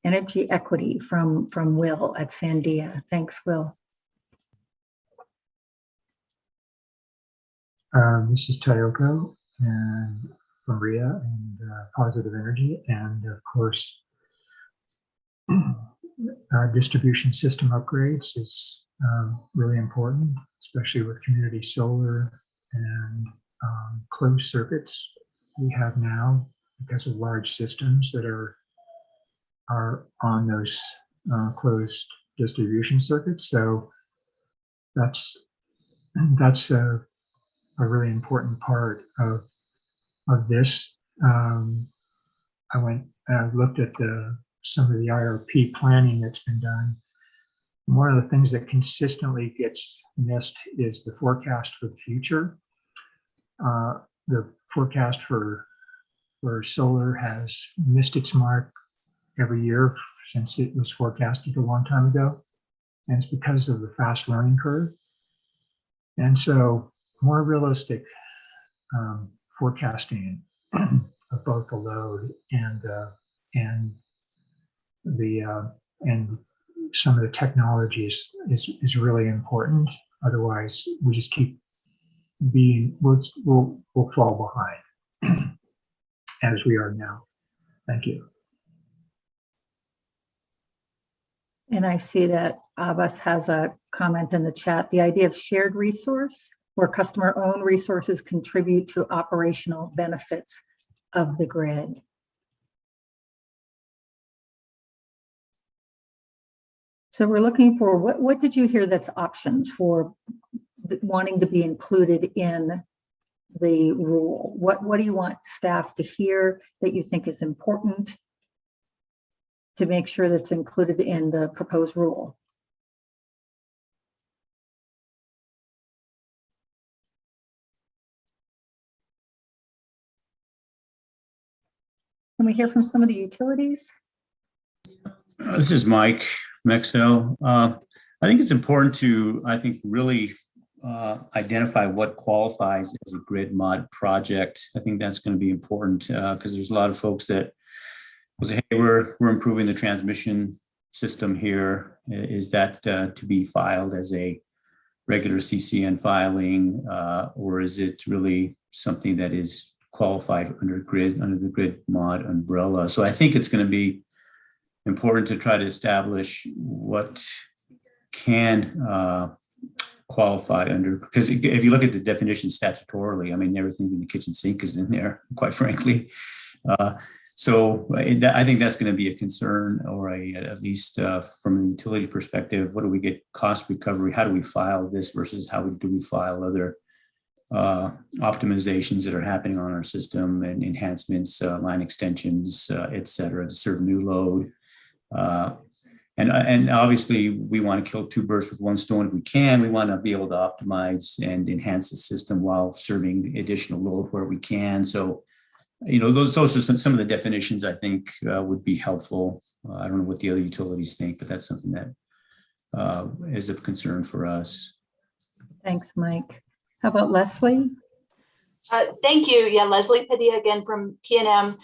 Energy equity from Will at Sandia. Thanks, Will. This is Tayoko and Maria and Positive Energy, and of course, distribution system upgrades is really important, especially with community solar and closed circuits we have now because of large systems that are on those closed distribution circuits. So that's a really important part of this. I looked at some of the IRP planning that's been done. One of the things that consistently gets missed is the forecast for the future. The forecast for solar has missed its mark every year since it was forecasted a long time ago. And it's because of the fast learning curve. And so more realistic forecasting of both the load and some of the technologies is really important. Otherwise, we just keep we'll fall behind as we are now. Thank you. And I see that Abbas has a comment in the chat. The idea of shared resource where customer-owned resources contribute to operational benefits of the grid. So we're looking for, what did you hear that's options for wanting to be included in the rule? What do you want staff to hear that you think is important to make sure that's included in the proposed rule? Can we hear from some of the utilities? This is Mike Mexel. I think it's important to, really identify what qualifies as a grid mod project. I think that's going to be important because there's a lot of folks that will say, hey, we're improving the transmission system here. Is that to be filed as a regular CCN filing, or is it really something that is qualified under the grid mod umbrella? So I think it's going to be important to try to establish what can qualify under, because if you look at the definition statutorily, I mean, everything in the kitchen sink is in there, quite frankly. So I think that's going to be a concern, or at least from a utility perspective, what do we get cost recovery? How do we file this versus how do we file other optimizations that are happening on our system and enhancements, line extensions, et cetera, to serve new load. And obviously we want to kill two birds with one stone if we can. We want to be able to optimize and enhance the system while serving additional load where we can. So, those are some of the definitions I think would be helpful. I don't know what the other utilities think, but that's something that is of concern for us. Thanks, Mike. How about Leslie? Thank you. Yeah, Leslie Padilla again from PNM.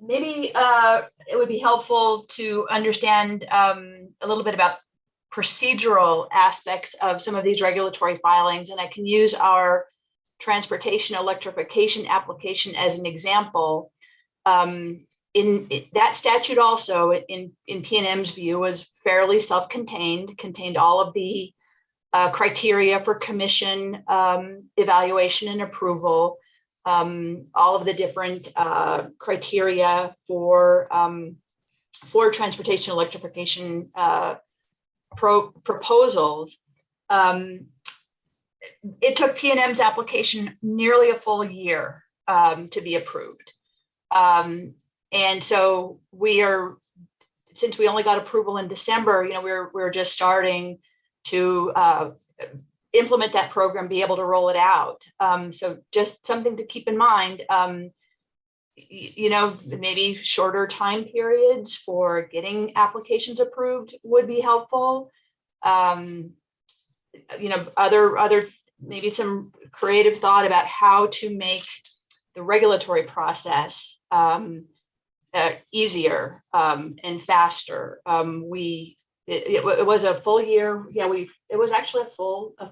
Maybe it would be helpful to understand a little bit about procedural aspects of some of these regulatory filings, and I can use our transportation electrification application as an example. In that statute also, in PNM's view, was fairly self-contained, contained all of the criteria for commission evaluation and approval, all of the different criteria for transportation electrification proposals. It took PNM's application nearly a full year to be approved. And so since we only got approval in December, we're just starting to implement that program, be able to roll it out. So just something to keep in mind, maybe shorter time periods for getting applications approved would be helpful. Other maybe some creative thought about how to make the regulatory process easier and faster. It was a full year. Yeah, it was actually a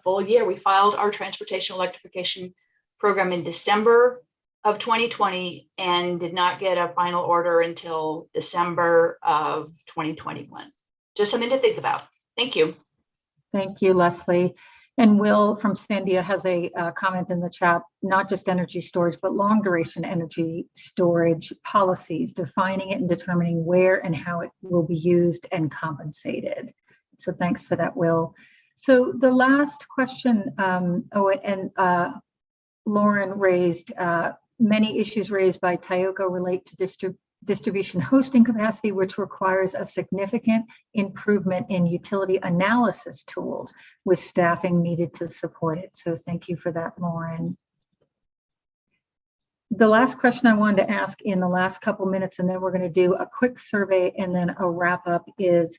full year. We filed our transportation electrification program in December of 2020 and did not get a final order until December of 2021. Just something to think about. Thank you. Thank you, Leslie. And Will from Cynthia has a comment in the chat, not just energy storage, but long duration energy storage policies, defining it and determining where and how it will be used and compensated. So thanks for that, Will. So the last question, Lauren raised, many issues raised by Tioco relate to distribution hosting capacity, which requires a significant improvement in utility analysis tools with staffing needed to support it. So thank you for that, Lauren. The last question I wanted to ask in the last couple minutes, and then we're going to do a quick survey and then a wrap up, is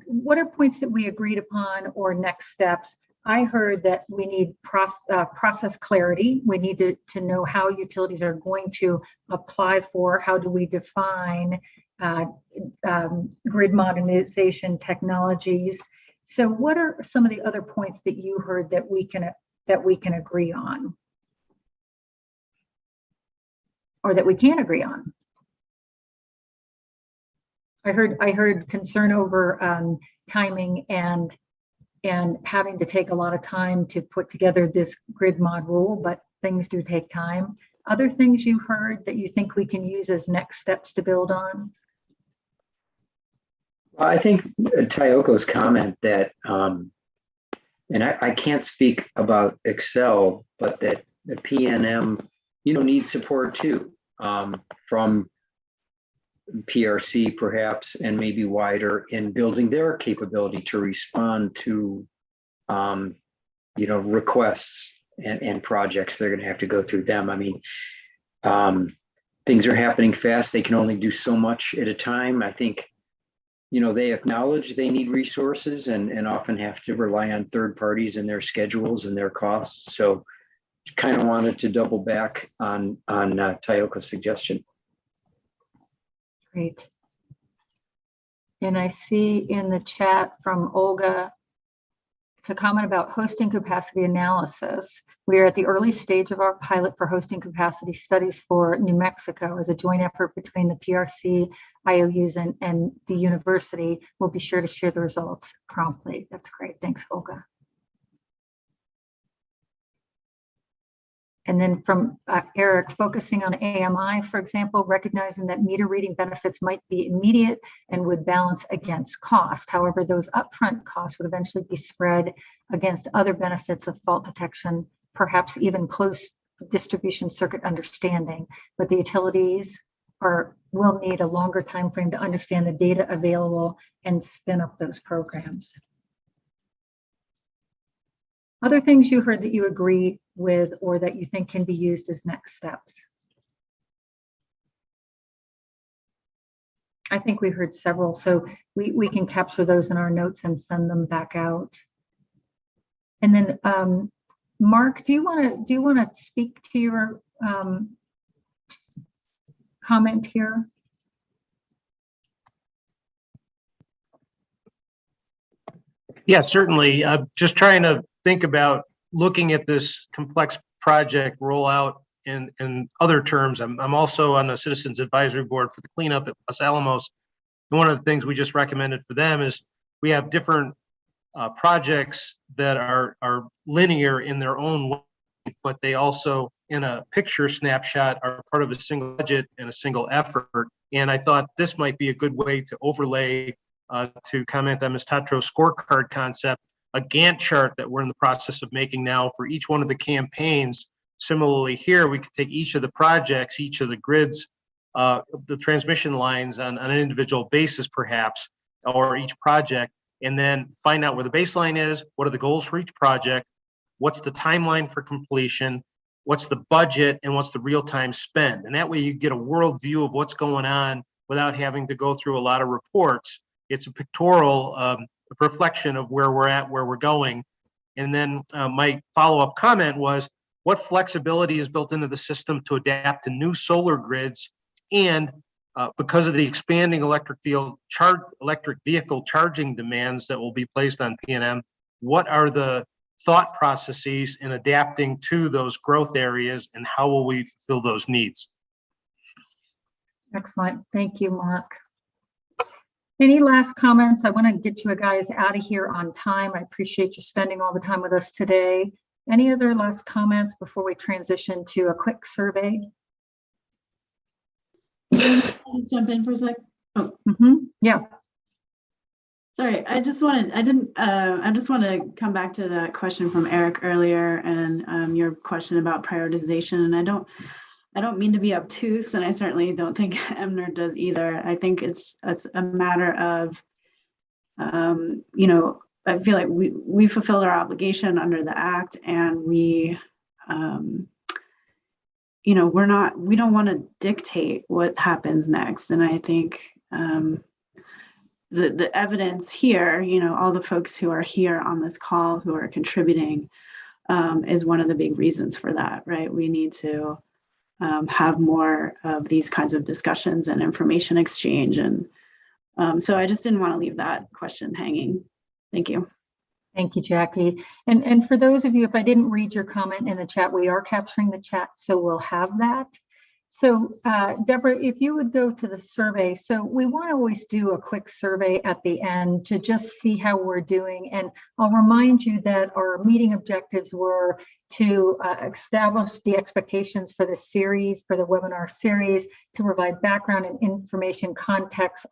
what are points that we agreed upon or next steps? I heard that we need process clarity. We need to know how utilities are going to apply for, how do we define grid modernization technologies. So what are some of the other points that you heard that we can agree on? Or that we can't agree on? I heard concern over timing and having to take a lot of time to put together this grid mod rule, but things do take time. Other things you heard that you think we can use as next steps to build on? Well, I think Tioco's comment that, and I can't speak about Excel, but that the PNM, needs support too, from PRC perhaps, and maybe wider, in building their capability to respond to, requests and projects. They're going to have to go through them. I mean, things are happening fast. They can only do so much at a time. I think, they acknowledge they need resources and often have to rely on third parties and their schedules and their costs. So kind of wanted to double back on Tioco's suggestion. Great. And I see in the chat from Olga to comment about hosting capacity analysis. We are at the early stage of our pilot for hosting capacity studies for New Mexico as a joint effort between the PRC, IOUs, and the university. We'll be sure to share the results promptly. That's great. Thanks, Olga. And then from Eric, focusing on AMI, for example, recognizing that meter reading benefits might be immediate and would balance against cost. However, those upfront costs would eventually be spread against other benefits of fault detection, perhaps even close distribution circuit understanding. But the utilities will need a longer time frame to understand the data available and spin up those programs. Other things you heard that you agree with or that you think can be used as next steps? I think we heard several, so we can capture those in our notes and send them back out. And then, Mark, do you want to speak to your comment here? Yeah, certainly. Just trying to think about looking at this complex project rollout in other terms. I'm also on the Citizens Advisory Board for the cleanup at Los Alamos. And one of the things we just recommended for them is we have different projects that are linear in their own way, but they also, in a picture snapshot, are part of a single budget and a single effort. And I thought this might be a good way to overlay, to comment on Ms. Tatro's scorecard concept, a Gantt chart that we're in the process of making now for each one of the campaigns. Similarly here, we could take each of the projects, each of the grids, the transmission lines on an individual basis perhaps, or each project, and then find out where the baseline is, what are the goals for each project, what's the timeline for completion, what's the budget, and what's the real-time spend. And that way you get a world view of what's going on without having to go through a lot of reports. It's a pictorial reflection of where we're at, where we're going. And then my follow-up comment was, what flexibility is built into the system to adapt to new solar grids? And because of the expanding electric vehicle charging demands that will be placed on PNM, what are the thought processes in adapting to those growth areas, and how will we fulfill those needs? Excellent. Thank you, Mark. Any last comments? I want to get you guys out of here on time. I appreciate you spending all the time with us today. Any other last comments before we transition to a quick survey? Just jump in for a sec. Oh, yeah. Sorry, I just want to come back to that question from Eric earlier and your question about prioritization. And I don't mean to be obtuse, and I certainly don't think MNERD does either. I think it's a matter of, you know, I feel like we fulfilled our obligation under the Act, and we, you know, we don't want to dictate what happens next. And I think the evidence here, you know, all the folks who are here on this call who are contributing is one of the big reasons for that, right? We need to have more of these kinds of discussions and information exchange. And so I just didn't want to leave that question hanging. Thank you. Thank you, Jackie. And for those of you, if I didn't read your comment in the chat, we are capturing the chat, so we'll have that. So Deborah, if you would go to the survey. So we want to always do a quick survey at the end to just see how we're doing. And I'll remind you that our meeting objectives were to establish the expectations for the series, for the webinar series, to provide background and information context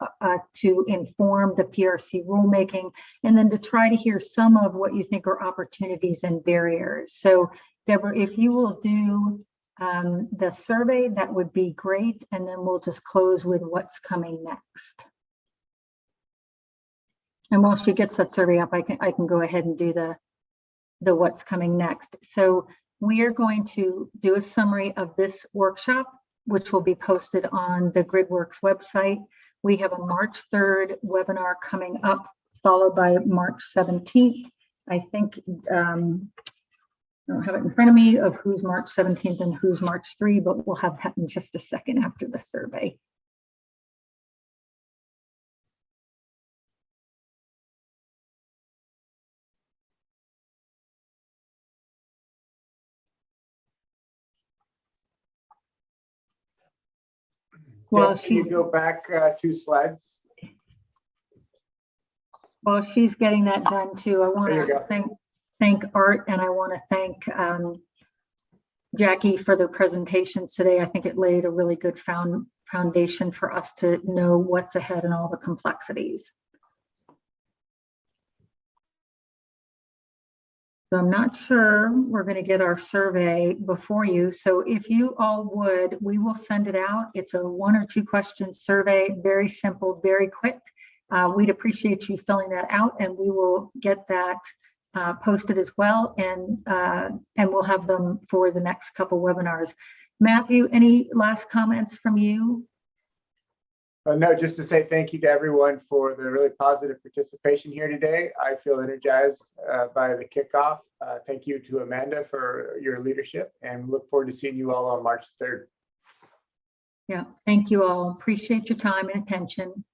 to inform the PRC rulemaking, and then to try to hear some of what you think are opportunities and barriers. So Deborah, if you will do the survey, that would be great. And then we'll just close with what's coming next. And while she gets that survey up, I can go ahead and do the what's coming next. So we are going to do a summary of this workshop, which will be posted on the GridWorks website. We have a March 3rd webinar coming up, followed by March 17th. I think I don't have it in front of me of who's March 17th and who's March 3, but we'll have that in just a second after the survey. Well, can you go back 2 slides? While she's getting that done too, I want to thank Art, and I want to thank Jackie for the presentations today. I think it laid a really good foundation for us to know what's ahead and all the complexities. So I'm not sure we're going to get our survey before you. So if you all would, we will send it out. It's a 1 or 2 question survey, very simple, very quick. We'd appreciate you filling that out, and we will get that posted as well, and we'll have them for the next couple webinars. Matthew, any last comments from you? No, just to say thank you to everyone for the really positive participation here today. I feel energized by the kickoff. Thank you to Amanda for your leadership, and look forward to seeing you all on March 3rd. Yeah, thank you all. Appreciate your time and attention.